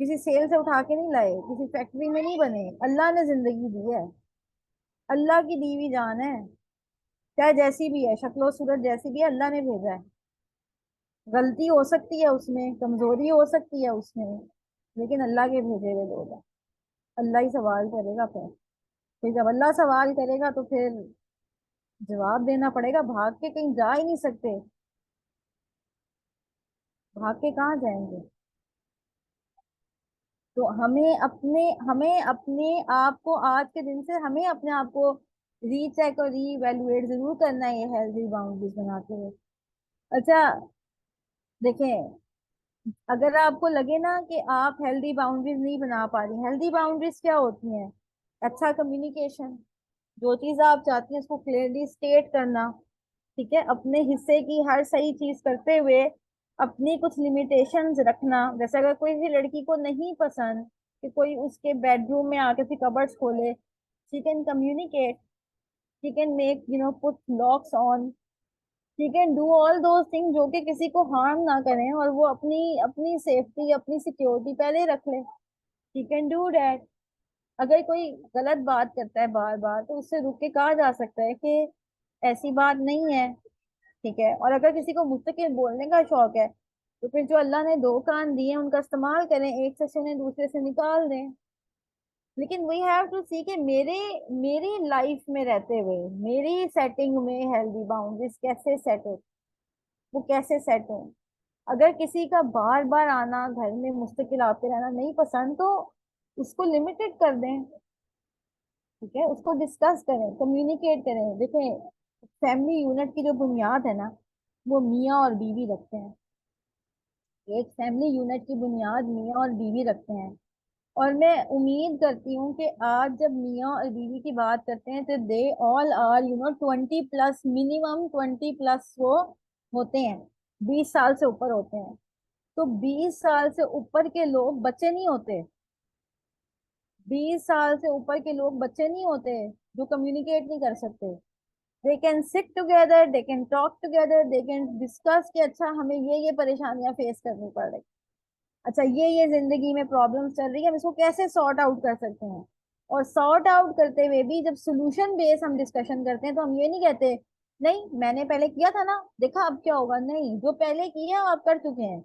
किसी सेल से उठा के नहीं लाए, किसी फैक्ट्री में नहीं बने, अल्लाह ने जिंदगी दी है, अल्लाह की दी हुई जान है। चाहे जैसी भी है, शक्लो सूरत जैसी भी है, अल्लाह ने भेजा है। गलती हो सकती है उसमें, कमजोरी हो सकती है उसमें, लेकिन अल्लाह के भेजे हुए लोग हैं। अल्लाह ही सवाल करेगा फिर जब अल्लाह सवाल करेगा तो फिर जवाब देना पड़ेगा, भाग के कहीं जा ही नहीं सकते, भाग के कहाँ जाएंगे। तो हमें अपने आप को, आज के दिन से हमें अपने आप को रीचेक और रीवैल्यूएट जरूर करना है, ये हेल्दी बाउंड्रीज बनाते हुए। अच्छा, देखें, अगर आपको लगे ना कि आप हेल्दी बाउंड्रीज नहीं बना पा रही, हेल्दी बाउंड्रीज क्या होती हैं? अच्छा कम्युनिकेशन, जो चीज आप चाहती हैं उसको क्लियरली स्टेट करना, ठीक है, अपने हिस्से की हर सही चीज करते हुए अपनी कुछ लिमिटेशंस रखना। जैसे अगर कोई भी लड़की को नहीं पसंद कि कोई उसके बेडरूम में आके फिर कबर्ड्स खोले, she can communicate, she can make put locks on, she can do all those thing जो कि किसी को हार्म ना करें, और वो अपनी अपनी सेफ्टी, अपनी सिक्योरिटी पहले रख ले, शी कैन डू डैट। अगर कोई गलत बात करता है बार बार, तो उससे रुक के कहा जा सकता है कि ऐसी बात नहीं है, ठीक है। और अगर किसी को मुस्तकिल बोलने का शौक है, तो फिर जो अल्लाह ने दो कान दिए उनका इस्तेमाल करें, एक से सुने दूसरे से निकाल दें। लेकिन वी हैव टू सी कि मेरे मेरी लाइफ में रहते हुए, मेरी सेटिंग में हेल्दी बाउंड्रीज कैसे सेट हो, वो कैसे सेट हो। अगर किसी का बार बार आना, घर में मुस्तकिल आते रहना नहीं पसंद, तो उसको लिमिटेड कर दें, ठीक है, उसको डिस्कस करें, कम्युनिकेट करें। देखें, फैमिली यूनिट की जो बुनियाद है ना, वो मियाँ और बीवी रखते हैं। एक फैमिली यूनिट की बुनियाद मियाँ और बीवी रखते हैं। और मैं उम्मीद करती हूँ कि आज जब मियाँ और बीवी की बात करते हैं, तो दे ऑल आर 20+, मिनिमम 20+ वो होते हैं, 20 साल से ऊपर होते हैं। तो 20 साल से ऊपर के लोग बच्चे नहीं होते, 20 साल से ऊपर के लोग बच्चे नहीं होते जो कम्युनिकेट नहीं कर सकते। They can sit together, they can talk together, they can discuss कि अच्छा हमें ये परेशानियां फेस करनी पड़ रही, अच्छा ये जिंदगी में प्रॉब्लम चल रही है, हम इसको कैसे सॉर्ट आउट कर सकते हैं। और सॉर्ट आउट करते हुए भी जब सोल्यूशन बेस हम डिस्कशन करते हैं, तो हम ये नहीं कहते नहीं मैंने पहले किया था ना, देखा अब क्या होगा, नहीं, जो पहले किया आप कर चुके हैं।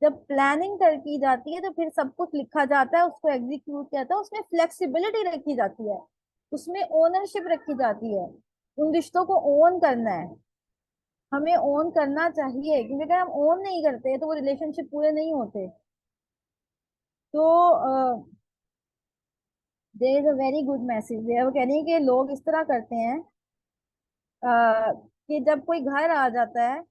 जब प्लानिंग कर की जाती है, तो फिर सब कुछ लिखा जाता है, उसको एग्जीक्यूट किया जाता है, उसमें फ्लेक्सिबिलिटी रखी जाती है, उसमें ओनरशिप रखी जाती है। उन रिश्तों को ओन करना है, हमें ओन करना चाहिए, क्योंकि अगर हम ओन नहीं करते तो वो रिलेशनशिप पूरे नहीं होते। तो there is a very good message, वो कह रही है कि लोग इस तरह करते हैं, कि जब कोई घर आ जाता है,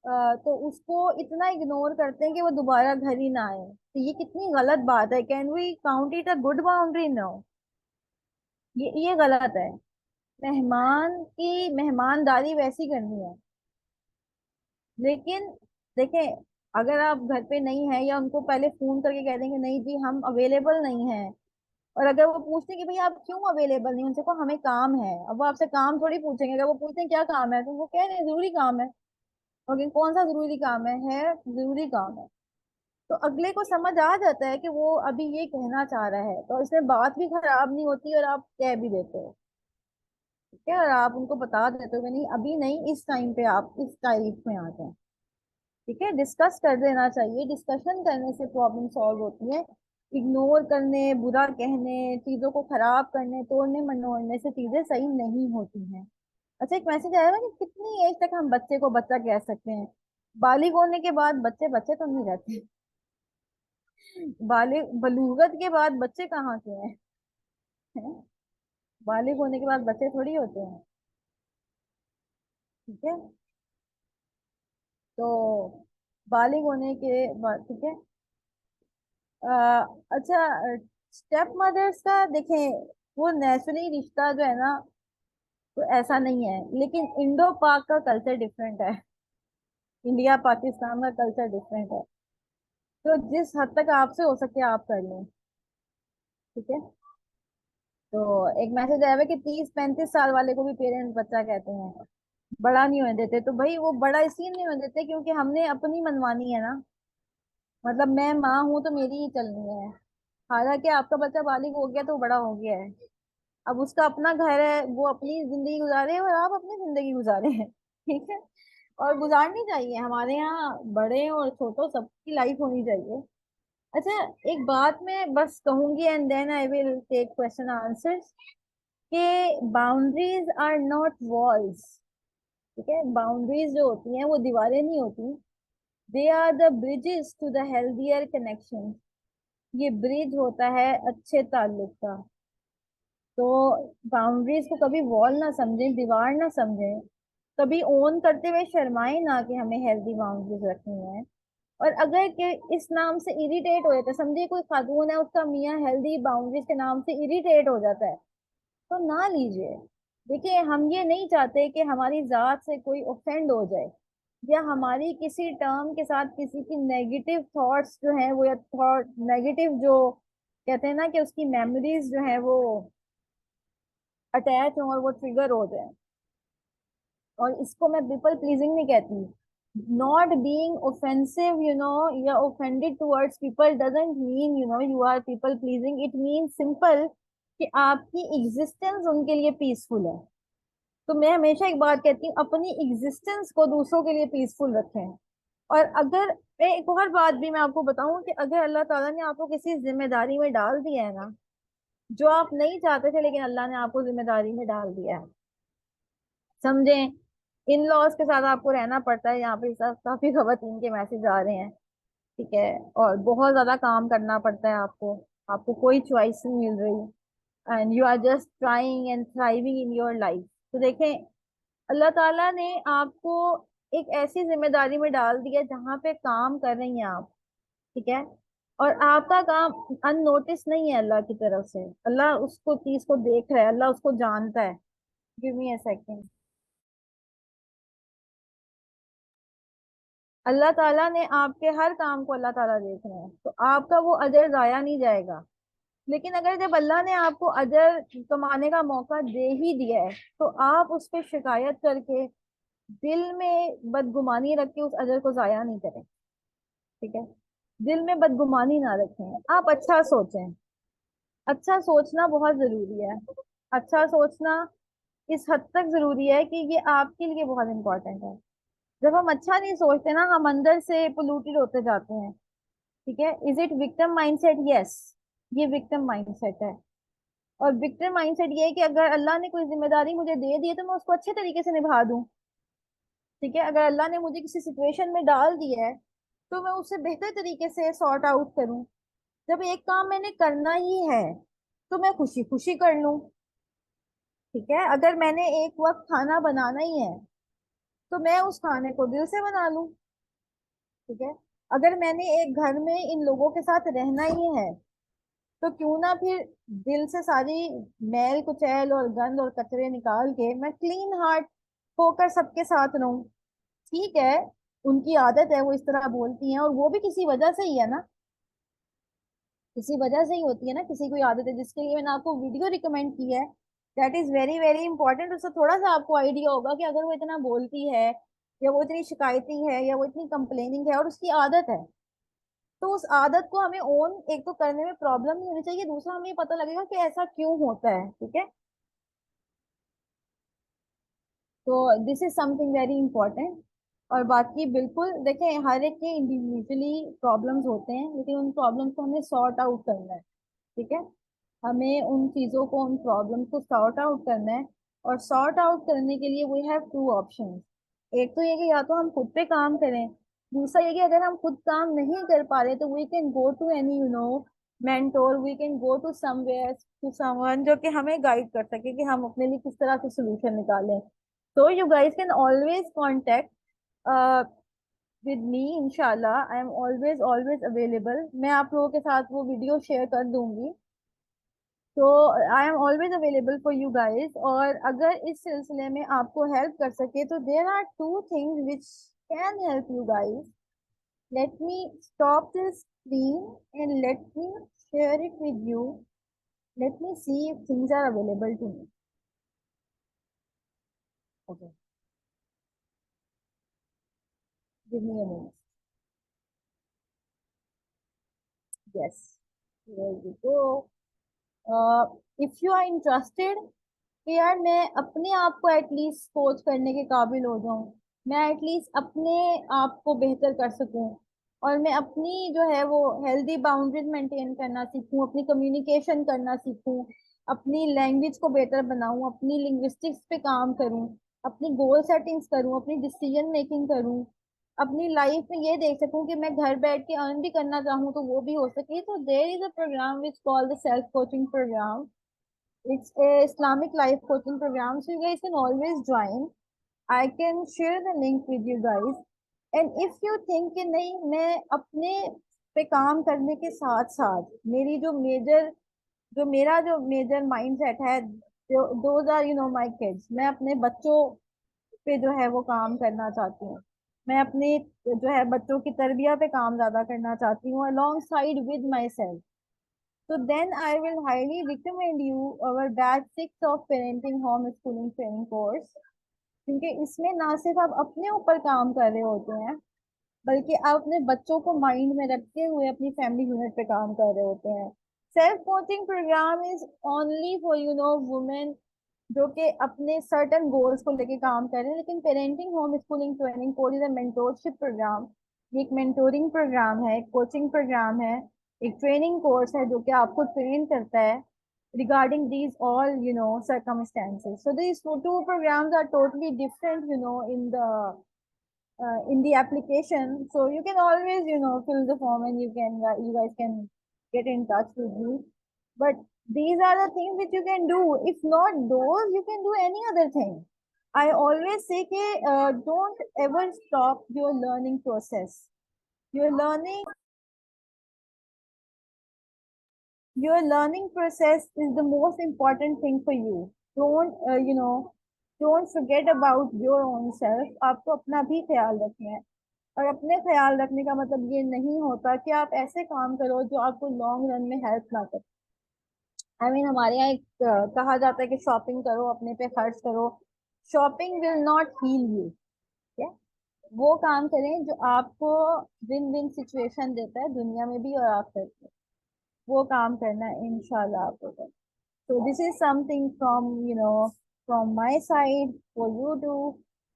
तो उसको इतना इग्नोर करते हैं कि वो दोबारा घर ही ना आए। तो ये कितनी गलत बात है, can we count it a good boundary? No, ये गलत है। मेहमान की मेहमानदारी वैसी करनी है, लेकिन देखें, अगर आप घर पे नहीं है, या उनको पहले फोन करके कह देंगे नहीं जी हम अवेलेबल नहीं है, और अगर वो पूछते हैं कि भाई आप क्यों अवेलेबल नहीं, उनसे को हमें काम है, अब वो आपसे काम थोड़ी पूछेंगे, अगर वो पूछते हैं क्या काम है, तो वो कह रहे हैं जरूरी काम है। ओके, कौन सा जरूरी काम है जरूरी काम है। तो अगले को समझ आ जाता है कि वो अभी ये कहना चाह रहा है, तो इसमें बात भी खराब नहीं होती, और आप कह भी देते हो, ठीक है, और आप उनको बता देते हो कि नहीं अभी नहीं, इस टाइम पे आप इस तारीख में आ जाए, ठीक है। डिस्कस कर देना चाहिए, डिस्कशन करने से प्रॉब्लम सॉल्व होती है। इग्नोर करने, बुरा कहने, चीजों को खराब करने, तोड़ने मरोड़ने से चीजें सही नहीं होती हैं। अच्छा, एक मैसेज आया हुआ कि कितनी एज तक हम बच्चे को बच्चा कह सकते हैं? बालिग होने के बाद बच्चे बच्चे तो नहीं रहते, बालिग बलूगत के बाद बच्चे कहाँ के हैं, हैं? बालिग होने के बाद बच्चे थोड़ी होते हैं, ठीक है। तो बालिग होने के बाद, ठीक है। अच्छा, स्टेप मदर्स का देखें, वो नेचुरली रिश्ता जो है ना, तो ऐसा नहीं है, लेकिन इंडो पाक का कल्चर डिफरेंट है, इंडिया पाकिस्तान का कल्चर डिफरेंट है। तो जिस हद तक आपसे हो सके आप कर लें। ठीक है। तो एक मैसेज आया हुआ है कि 30-35 साल वाले को भी पेरेंट्स बच्चा कहते हैं, बड़ा नहीं होने देते। तो भाई वो बड़ा इसलिए नहीं होने देते क्योंकि हमने अपनी मनमानी है ना। मतलब मैं माँ हूं तो मेरी ही चलनी है। हालांकि आपका बच्चा बालिग हो गया तो बड़ा हो गया है, अब उसका अपना घर है, वो अपनी जिंदगी गुजारे और आप अपनी जिंदगी गुजारे हैं। ठीक है। और गुजारनी चाहिए, हमारे यहाँ बड़े और छोटों सबकी लाइफ होनी चाहिए। अच्छा, एक बात मैं बस कहूंगी and then I will take question answers, कि बाउंड्रीज आर नॉट वॉल्स। ठीक है, बाउंड्रीज जो होती हैं वो दीवारें नहीं होती, they are the bridges to the healthier connection. ये ब्रिज होता है अच्छे ताल्लुक का। तो बाउंड्रीज को कभी वॉल ना समझें, दीवार ना समझें। कभी ओन करते हुए शर्माए ना कि हमें हेल्दी बाउंड्रीज रखनी है। और अगर के इस नाम से इरिटेट हो जाता है, समझिए कोई खातून है उसका मियाँ हेल्दी बाउंड्रीज के नाम से इरिटेट हो जाता है, तो ना लीजिए। देखिए, हम ये नहीं चाहते कि हमारी जात से कोई ऑफेंड हो जाए, या हमारी किसी टर्म के साथ किसी की नेगेटिव थॉट्स जो हैं वो, या थॉट नेगेटिव जो कहते हैं ना कि उसकी मेमोरीज जो है वो अटैच हो और वो ट्रिगर हो जाए। और इसको मैं पीपल प्लीजिंग नहीं कहती। नॉट बीइंग ऑफेंसिव या offended towards people doesn't mean you are people pleasing. It mean simple कि आपकी एग्जिस्टेंस उनके लिए पीसफुल है। तो मैं हमेशा एक बात कहती हूँ, अपनी एग्जिस्टेंस को दूसरों के लिए पीसफुल रखें। और अगर मैं एक और बात भी मैं आपको बताऊं, कि अगर अल्लाह ताला ने आपको किसी जिम्मेदारी में डाल दिया है ना, जो आप नहीं चाहते थे लेकिन अल्लाह ने आपको जिम्मेदारी में डाल दिया है, समझें इन लॉज के साथ आपको रहना पड़ता है, यहाँ पे सब काफी खवातीन के मैसेज आ रहे हैं। ठीक है। और बहुत ज्यादा काम करना पड़ता है आपको, आपको कोई चॉइस नहीं मिल रही, and you are just trying and thriving in your life. तो देखें, अल्लाह ताला ने आपको एक ऐसी जिम्मेदारी में डाल दिया जहां पे काम कर रही हैं आप। ठीक है। और आपका काम अननोटिस नहीं है अल्लाह की तरफ से, अल्लाह उसको चीज को देख रहा है, अल्लाह उसको जानता है। Give me a second. अल्लाह ताला ने आपके हर काम को, अल्लाह ताला देख रहे हैं, तो आपका वो अजर जाया नहीं जाएगा। लेकिन अगर जब अल्लाह ने आपको अजर कमाने का मौका दे ही दिया है, तो आप उस पर शिकायत करके, दिल में बदगुमानी रख के उस अजर को जाया नहीं करें। ठीक है। दिल में बदगुमानी ना रखें, आप अच्छा सोचें। अच्छा सोचना बहुत जरूरी है। अच्छा सोचना इस हद तक जरूरी है कि ये आपके लिए बहुत इंपॉर्टेंट है। जब हम अच्छा नहीं सोचते ना, हम अंदर से पोल्यूटेड होते जाते हैं। ठीक है। Is it victim mindset? Yes, ये विक्टिम माइंडसेट है। और विक्टिम माइंडसेट ये है कि अगर अल्लाह ने कोई जिम्मेदारी मुझे दे दी है तो मैं उसको अच्छे तरीके से निभा दूं। ठीक है। अगर अल्लाह ने मुझे किसी सिचुएशन में डाल दिया है तो मैं उसे बेहतर तरीके से सॉर्ट आउट करूं। जब एक काम मैंने करना ही है तो मैं खुशी खुशी कर लूं। ठीक है। अगर मैंने एक वक्त खाना बनाना ही है तो मैं उस खाने को दिल से बना लूं। ठीक है। अगर मैंने एक घर में इन लोगों के साथ रहना ही है तो क्यों ना फिर दिल से सारी मैल कुचैल और गंद और कचरे निकाल के मैं क्लीन हार्ट होकर सबके साथ रहूं। ठीक है, उनकी आदत है, वो इस तरह बोलती हैं और वो भी किसी वजह से ही है ना, किसी वजह से ही होती है ना। किसी कोई आदत है जिसके लिए मैंने आपको वीडियो रिकमेंड की है, that is very very important. उससे थोड़ा सा आपको आइडिया होगा कि अगर वो इतना बोलती है, या वो इतनी शिकायती है, या वो इतनी कंप्लेनिंग है और उसकी आदत है, तो उस आदत को हमें ओन एक तो करने में प्रॉब्लम नहीं होनी चाहिए, दूसरा हमें ये पता लगेगा कि ऐसा क्यों होता है। ठीक है। तो this is something very important. और बाकी बिल्कुल देखें, हर एक के इंडिविजुअली प्रॉब्लम्स होते हैं, लेकिन उन प्रॉब्लम्स को हमें सॉर्ट आउट करना है। ठीक है। हमें उन चीजों को, उन प्रॉब्लम्स को सॉर्ट आउट करना है। और सॉर्ट आउट करने के लिए वी हैव टू ऑप्शंस। एक तो ये कि या तो हम खुद पे काम करें, दूसरा ये कि अगर हम खुद काम नहीं कर पा रहे तो we can go to any mentor, we can go to somewhere to someone जो कि हमें गाइड कर सके कि हम अपने लिए किस तरह से सोल्यूशन निकालें। तो you guys can always contact with me, इंशाल्लाह I am always always available. मैं आप लोगों के साथ वो वीडियो शेयर कर दूंगी। तो आई am always available for you guys. और अगर इस सिलसिले में आपको हेल्प कर सके तो there are two things which can help you guys. Let me stop the screen and let me share it with you. Let me see if things are available to me. Okay, give me a minute. Yes, here we go. If you are interested कि यार मैं अपने आप को at least coach करने के काबिल हो जाऊं, मैं एटलीस्ट अपने आप को बेहतर कर सकूं, और मैं अपनी जो है वो हेल्दी बाउंड्रीज मेंटेन करना सीखूं, अपनी कम्युनिकेशन करना सीखूं, अपनी लैंग्वेज को बेहतर बनाऊं, अपनी लिंग्विस्टिक्स पे काम करूं, अपनी गोल सेटिंग्स करूं, अपनी डिसीजन मेकिंग करूं, अपनी लाइफ में ये देख सकूं कि मैं घर बैठ के अर्न भी करना चाहूँ तो वो भी हो सके। तो there is a program which called the self coaching program. It's a Islamic life coaching program, so you guys can always join. I can share the link with you guys. And if you think कि नहीं, मैं अपने पे काम करने के साथ साथ मेरी जो मेरा जो मेजर माइंडसेट है, दोज आर माय किड्स, मैं अपने बच्चों पे जो है वो काम करना चाहती हूँ, मैं अपने जो है बच्चों की तरबियत पे काम ज्यादा करना चाहती हूँ along side with my self. So then I will highly recommend you our batch 6 of parenting home schooling training course. क्योंकि इसमें ना सिर्फ आप अपने ऊपर काम कर रहे होते हैं, बल्कि आप अपने बच्चों को माइंड में रखते हुए अपनी फैमिली यूनिट पे काम कर रहे होते हैं. Self coaching program is only for women जो कि अपने सर्टन गोल्स को लेके काम कर रहे हैं. लेकिन parenting home schooling training course is a mentorship program. ये एक मेंटोरिंग प्रोग्राम है, एक कोचिंग प्रोग्राम है, एक ट्रेनिंग कोर्स है जो कि आपको ट्रेन करता है regarding these all circumstances. So these two programs are totally different in the application. So you can always fill the form and you guys can get in touch with me. But these are the things which you can do. If not those, you can do any other thing. I always say don't ever stop your learning process. Your learning your learning process is the most important thing for you. Don't forget about your own self. आपको अपना भी ख्याल रखना है. और अपने ख्याल रखने का मतलब ये नहीं होता कि आप ऐसे काम करो जो आपको लॉन्ग रन में हेल्प ना करे. हमारे यहाँ एक कहा जाता है कि शॉपिंग करो, अपने पे खर्च करो. Shopping will not heal you. क्या? वो काम करें जो आपको विन विन सिचुएशन देता है दुनिया में भी और आखिरत में. वो काम करना है इंशाल्लाह आपको. So this is something from my side for you to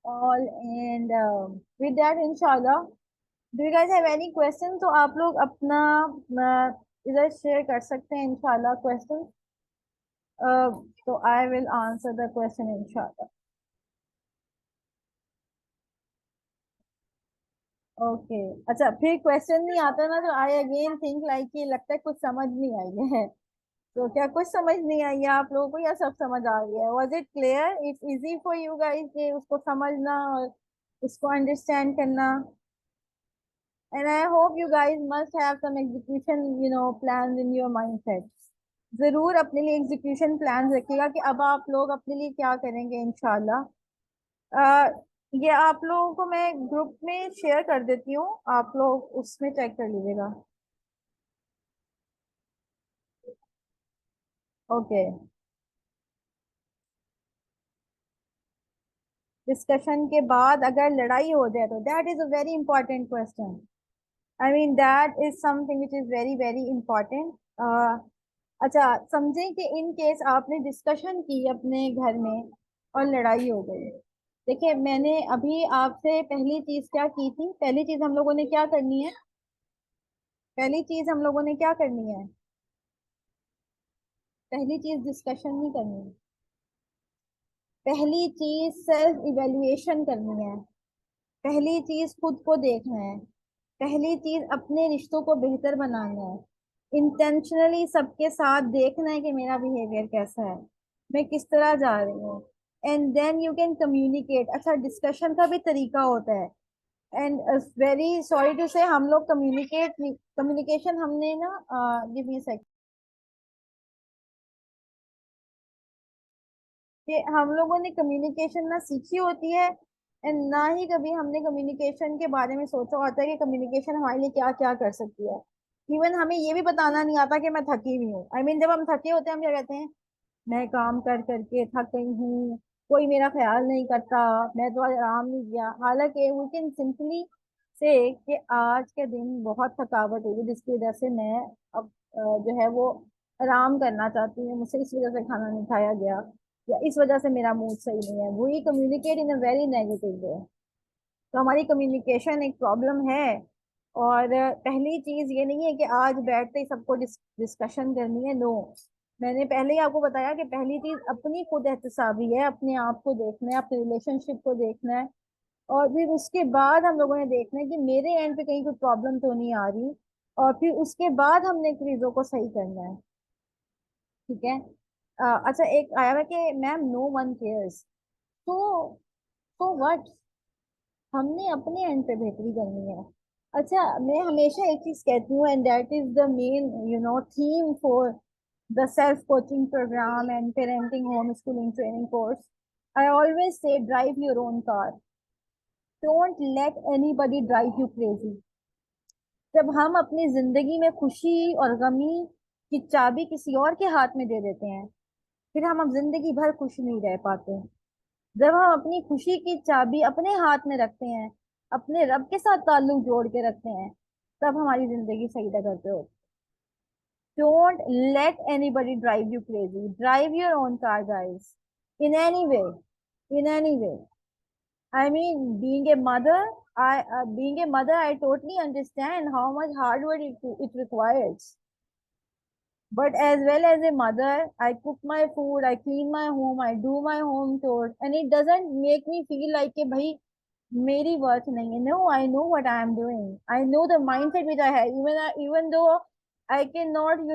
all, and with that, inshallah, do you guys have any questions? तो आप लोग अपना इधर शेयर कर सकते हैं इंशाल्लाह क्वेश्चन. तो I will answer the question inshallah. Okay. अच्छा, फिर क्वेश्चन नहीं आता ना तो आई अगेन थिंक लाइक ये लगता है कुछ समझ नहीं आई है. तो क्या कुछ समझ नहीं आई है आप लोगों को या सब समझ आ गया? Was it clear? It's easy for you guys कि उसको समझना और उसको अंडरस्टैंड करना. And I hope you guys must have some execution plan in your mindset. जरूर अपने लिए एग्जीक्यूशन प्लान रखिएगा कि अब आप लोग अपने लिए क्या करेंगे इंशाल्लाह. ये आप लोगों को मैं ग्रुप में शेयर कर देती हूँ, आप लोग उसमें चेक कर लीजिएगा. ओके. डिस्कशन के बाद अगर लड़ाई हो जाए तो that is a very important question. that is something which is very very important. अच्छा, समझें कि इन केस आपने डिस्कशन की अपने घर में और लड़ाई हो गई. देखिए, मैंने अभी आपसे पहली चीज क्या की थी, पहली चीज हम लोगों ने क्या करनी है, पहली चीज हम लोगों ने क्या करनी है, पहली चीज डिस्कशन नहीं करनी है. पहली चीज सेल्फ इवेल्युएशन करनी है. पहली चीज खुद को देखना है. पहली चीज अपने रिश्तों को बेहतर बनाना है. इंटेंशनली सबके साथ देखना है कि मेरा बिहेवियर कैसा है, मैं किस तरह जा रही हूँ. And then you can communicate. अच्छा, डिस्कशन का भी तरीका होता है. एंड वेरी सॉरी टू से हम लोग कम्युनिकेशन हमने ना गिव मी सेकंड, कि हम लोगों ने कम्युनिकेशन ना सीखी होती है एंड ना ही कभी हमने कम्युनिकेशन के बारे में सोचा होता है कि कम्युनिकेशन हमारे लिए क्या क्या कर सकती है। इवन हमें ये भी बताना नहीं आता कि मैं थकी हुई हूँ। जब हम थके होते हैं हम क्या कहते हैं, मैं काम कर करके थक गई हूँ, कोई मेरा ख्याल नहीं करता, मैं तो आज आराम नहीं किया। हालांकि वी कैन सिंपली से कि आज के दिन बहुत थकावट हुई है जिसकी वजह से मैं अब जो है वो आराम करना चाहती हूँ, मुझसे इस वजह से खाना नहीं खाया गया, या इस वजह से मेरा मूड सही नहीं है। वही communicate in a very negative way. तो हमारी कम्युनिकेशन एक प्रॉब्लम है। और पहली चीज ये नहीं है कि आज बैठते ही सबको डिस्कशन करनी है, नो। मैंने पहले ही आपको बताया कि पहली चीज अपनी खुद एहतसाबी है, अपने आप को देखना है, अपने रिलेशनशिप को देखना है। और फिर उसके बाद हम लोगों ने देखना है कि मेरे एंड पे कहीं कोई प्रॉब्लम तो नहीं आ रही। और फिर उसके बाद हमने चीजों को सही करना है। ठीक है। अच्छा, एक आया है कि मैम नो वन केयर्स। तो व्हाट, हमने अपने एंड पे बेहतरी करनी है। अच्छा, मैं हमेशा एक चीज कहती हूँ, and that is the main theme for the self coaching program and parenting home schooling training course. I always say drive your own car, don't let anybody drive you crazy. जब हम अपनी जिंदगी में खुशी और गमी की चाबी किसी और के हाथ में दे देते हैं, फिर हम अब जिंदगी भर खुश नहीं रह पाते। जब हम अपनी खुशी की चाबी अपने हाथ में रखते हैं, अपने रब के साथ ताल्लुक जोड़ के रखते हैं, तब हमारी जिंदगी सही जगह पे होती है। Don't let anybody drive you crazy, drive your own car guys, in any way, in any way. being a mother, being a mother, I totally understand how much hard work it requires. But as well as a mother, I cook my food, I clean my home, I do my home chores, and it doesn't make me feel like कि भाई मेरी worth नहीं है. No, I know what I am doing. I know the mindset which I have. Even though I cannot,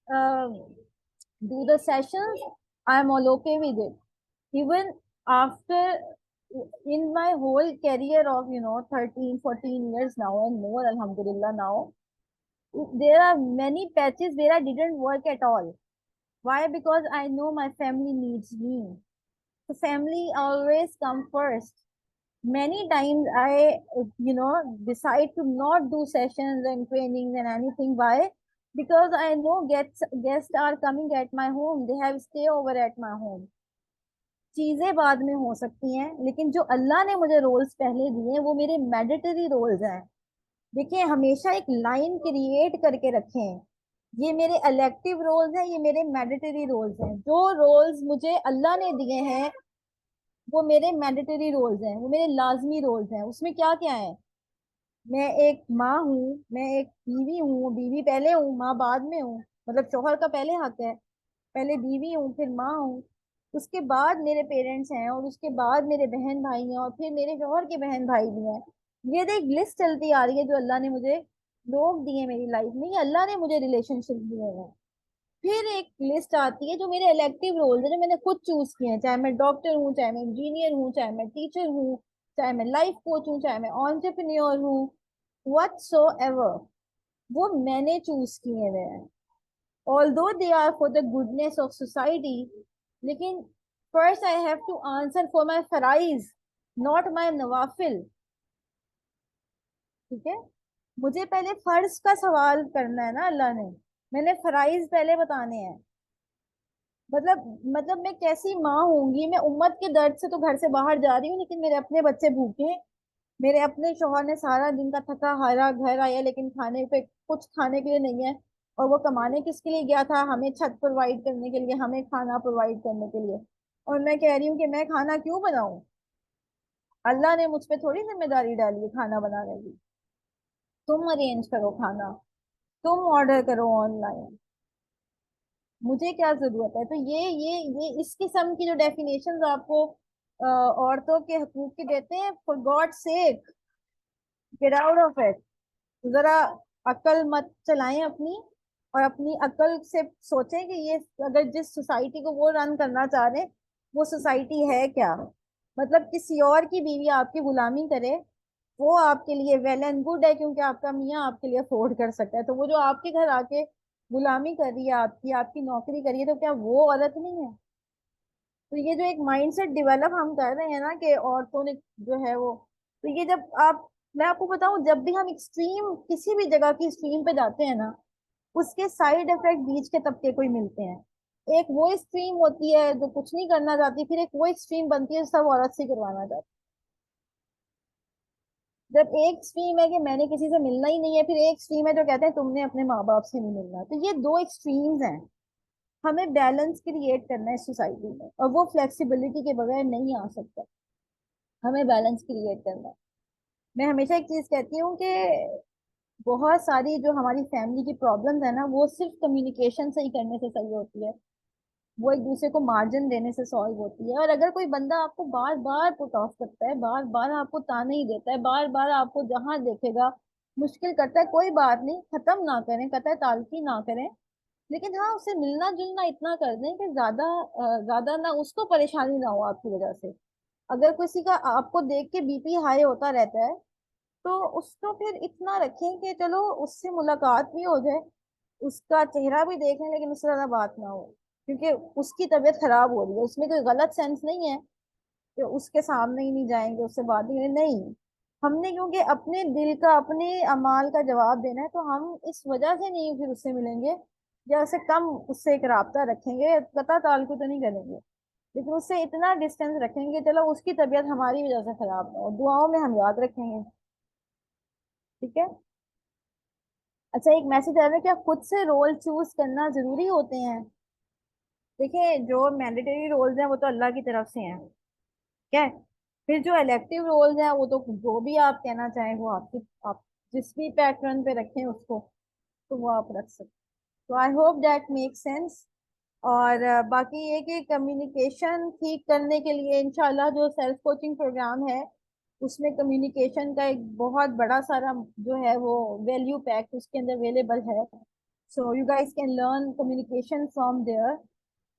uh, do the sessions, I am all okay with it. Even after in my whole career of 13, 14 years now and more, Alhamdulillah now, there are many patches where I didn't work at all. Why? Because I know my family needs me. The family always come first. Many times I, decide to not do sessions and trainings and anything. Why? Because I know guests are coming at my home. They have stay over at my home. चीजें बाद में हो सकती हैं, लेकिन जो अल्लाह ने मुझे रोल्स पहले दिए हैं वो मेरे मैंडेटरी रोल्स हैं। देखिए, हमेशा एक लाइन क्रिएट करके रखें, ये मेरे इलेक्टिव रोल्स हैं, ये मेरे मैंडेटरी रोल्स हैं। जो रोल्स मुझे अल्लाह ने दिए हैं वो मेरे मैंडेटरी रोल्स हैं, वो मेरे लाजमी रोल्स हैं। उसमें क्या क्या है, मैं एक माँ हूँ, मैं एक बीवी हूँ, बीवी पहले हूँ, माँ बाद में हूँ। मतलब शौहर का पहले हक है, पहले बीवी हूँ फिर माँ हूँ, उसके बाद मेरे पेरेंट्स हैं, और उसके बाद मेरे बहन भाई हैं, और फिर मेरे शौहर के बहन भाई भी हैं। ये तो एक लिस्ट चलती आ रही है जो अल्लाह ने मुझे लोग दिए मेरी लाइफ में, ये अल्लाह ने मुझे रिलेशनशिप दिए हैं। फिर एक लिस्ट आती है जो मेरे इलेक्टिव रोल्स है, जो मैंने खुद चूज किए हैं, चाहे मैं डॉक्टर हूँ, चाहे मैं इंजीनियर हूँ, चाहे मैं टीचर हूँ, चाहे मैं लाइफ कोच हूँ, चाहे मैं एंटरप्रेन्योर हूँ, व्हाटसोएवर, वो मैंने चूज किए हुए हैं। Although they are for the goodness of society, लेकिन first I have to answer for my फराइज, नॉट माई नवाफिल। ठीक है, मुझे पहले फर्ज का सवाल करना है ना अल्लाह ने, मैंने फराइज पहले बताने हैं। मतलब मैं कैसी माँ होंगी, मैं उम्मत के दर्द से तो घर से बाहर जा रही हूँ, लेकिन मेरे अपने बच्चे भूखे हैं। मेरे अपने शौहर ने सारा दिन का थका हारा घर आया, लेकिन खाने पे कुछ खाने के लिए नहीं है। और वो कमाने किसके लिए गया था, हमें छत प्रोवाइड करने के लिए, हमें खाना प्रोवाइड करने के लिए। और मैं कह रही हूँ कि मैं खाना क्यों बनाऊं, अल्लाह ने मुझ पे थोड़ी जिम्मेदारी डाली है खाना बनाने की। तुम अरेंज करो खाना, तुम ऑर्डर करो ऑनलाइन, मुझे क्या जरूरत है। तो ये इस किस्म की जो डेफिनेशंस आपको औरतों के हकूक की देते हैं, for God sake get out of it. जरा अकल मत चलाएं अपनी, और अपनी अकल से सोचें कि ये अगर जिस सोसाइटी को वो रन करना चाह रहे हैं वो सोसाइटी है क्या। मतलब किसी और की बीवी आपकी गुलामी करे, वो आपके लिए वेल एंड गुड है, क्योंकि आपका मियाँ आपके लिए अफोर्ड कर सकता है। तो वो जो आपके घर आके गुलामी कर रही है, आपकी आपकी नौकरी करी है, तो क्या वो औरत नहीं है। तो ये जो एक माइंडसेट डेवलप हम कर रहे हैं ना कि औरतों ने जो है वो, तो ये जब आप, मैं आपको बताऊं, जब भी हम एक्सट्रीम किसी भी जगह की एक्सट्रीम पे जाते हैं ना, उसके साइड इफेक्ट बीच के तबके को ही मिलते हैं। एक वो एक्सट्रीम होती है जो कुछ नहीं करना चाहती, फिर एक वो एक्सट्रीम बनती है जो सब औरत से करवाना चाहती है। जब एक एक्सट्रीम है कि मैंने किसी से मिलना ही नहीं है, फिर एक एक्सट्रीम है जो कहते हैं तुमने अपने माँ बाप से नहीं मिलना, तो ये दो एक्सट्रीम्स हैं। हमें बैलेंस क्रिएट करना है सोसाइटी में, और वो फ्लेक्सिबिलिटी के बगैर नहीं आ सकता। हमें बैलेंस क्रिएट करना है। मैं हमेशा एक चीज कहती हूँ कि बहुत सारी जो हमारी फैमिली की प्रॉब्लम्स है ना, वो सिर्फ कम्युनिकेशन से ही करने से सही होती है। वो एक दूसरे को मार्जिन देने से सॉल्व होती है। और अगर कोई बंदा आपको बार बार पुट ऑफ करता है, बार बार आपको ताने ही देता है, बार बार आपको जहां देखेगा मुश्किल करता है, कोई बात नहीं, खत्म ना करें, कतई ताल्लुकी ना करें, लेकिन हाँ उससे मिलना जुलना इतना कर दें कि ज्यादा ना उसको परेशानी ना हो आपकी वजह से। अगर किसी का आपको देख के बीपी हाई होता रहता है, तो उसको फिर इतना रखें कि चलो उससे मुलाकात भी हो जाए, उसका चेहरा भी देख लें, लेकिन उससे ज्यादा बात ना हो, क्योंकि उसकी तबीयत खराब हो रही है। उसमें कोई गलत सेंस नहीं है कि उसके सामने ही नहीं जाएंगे, उससे बात नहीं करेंगे, नहीं। हमने क्योंकि अपने दिल का, अपने अमाल का जवाब देना है, तो हम इस वजह से नहीं फिर उससे मिलेंगे, या उससे कम उससे एक राब्ता रखेंगे, कता ताल्लुक तो नहीं करेंगे, लेकिन उससे इतना डिस्टेंस रखेंगे चलो उसकी तबीयत हमारी वजह से खराब ना हो, दुआओं में हम याद रखेंगे। ठीक है। अच्छा, एक मैसेज आ रहा है, क्या खुद से रोल चूज करना जरूरी होते हैं? देखिए, जो मैंडेटरी रोल्स हैं वो तो अल्लाह की तरफ से हैं। क्या है? फिर जो इलेक्टिव रोल्स हैं वो तो जो भी आप कहना चाहें वो आपकी, आप जिस भी पैटर्न पे रखें उसको, तो वो आप रख सकते। तो I hope that make sense. और बाकी ये कि कम्युनिकेशन ठीक करने के लिए इंशाल्लाह जो सेल्फ कोचिंग प्रोग्राम है, उसमें कम्युनिकेशन का एक बहुत बड़ा सारा जो है वो वैल्यू पैक उसके अंदर अवेलेबल है। So you guys can learn communication from there.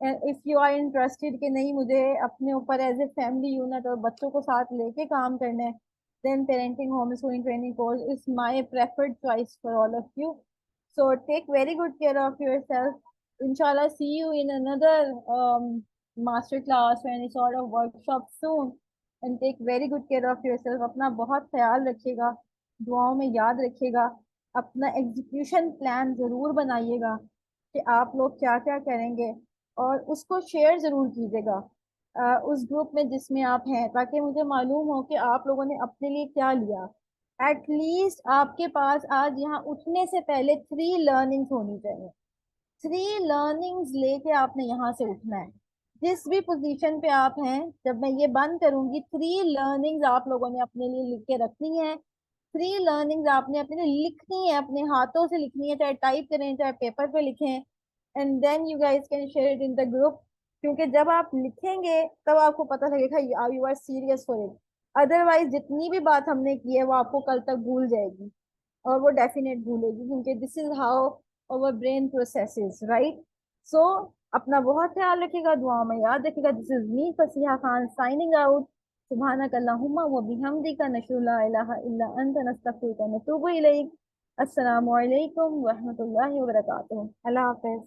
If you are interested कि नहीं मुझे अपने ऊपर एज ए फैमिली यूनिट और बच्चों को साथ लेके काम करना है, then parenting homeschooling training course is my preferred choice for all of you. So take very good care of yourself. Inshallah, see you in another master class or any sort of workshop soon. And take very good care of yourself. अपना बहुत ख्याल रखिएगा, दुआओं में याद रखिएगा, अपना execution plan जरूर बनाइएगा कि आप लोग क्या क्या करेंगे, और उसको शेयर जरूर कीजिएगा उस ग्रुप में जिसमें आप हैं, ताकि मुझे मालूम हो कि आप लोगों ने अपने लिए क्या लिया। एटलीस्ट आपके पास आज यहाँ उठने से पहले 3 लर्निंग्स होनी चाहिए। 3 लर्निंग्स लेके आपने यहाँ से उठना है। जिस भी पोजीशन पे आप हैं, जब मैं ये बंद करूंगी, 3 लर्निंग्स आप लोगों ने अपने लिए लिख के रखनी है। 3 लर्निंग्स आपने अपने लिए लिखनी है, अपने हाथों से लिखनी है, चाहे टाइप करें चाहे पेपर पे लिखें। And then you guys can share it in the group, क्योंकि जब आप लिखेंगे तब आपको पता लगेगा you are serious for it. Otherwise जितनी भी बात हमने की है वो आपको कल तक भूल जाएगी, और वो डेफिनेट भूलेगी, क्योंकि this is how our brain processes, right? So अपना बहुत ख्याल रखिएगा, दुआ में याद रखिएगा। This is me Fasiha Khan signing out. सुबहानक अल्लाहुम्मा व बिहम्दिका नशहदु ला इलाहा इल्ला अंता नस्तगफिरुका व नतूबु इलैक। अस्सलामु अलैकुम व रहमतुल्लाहि व बरकातुहू। अल्लाह हाफिज।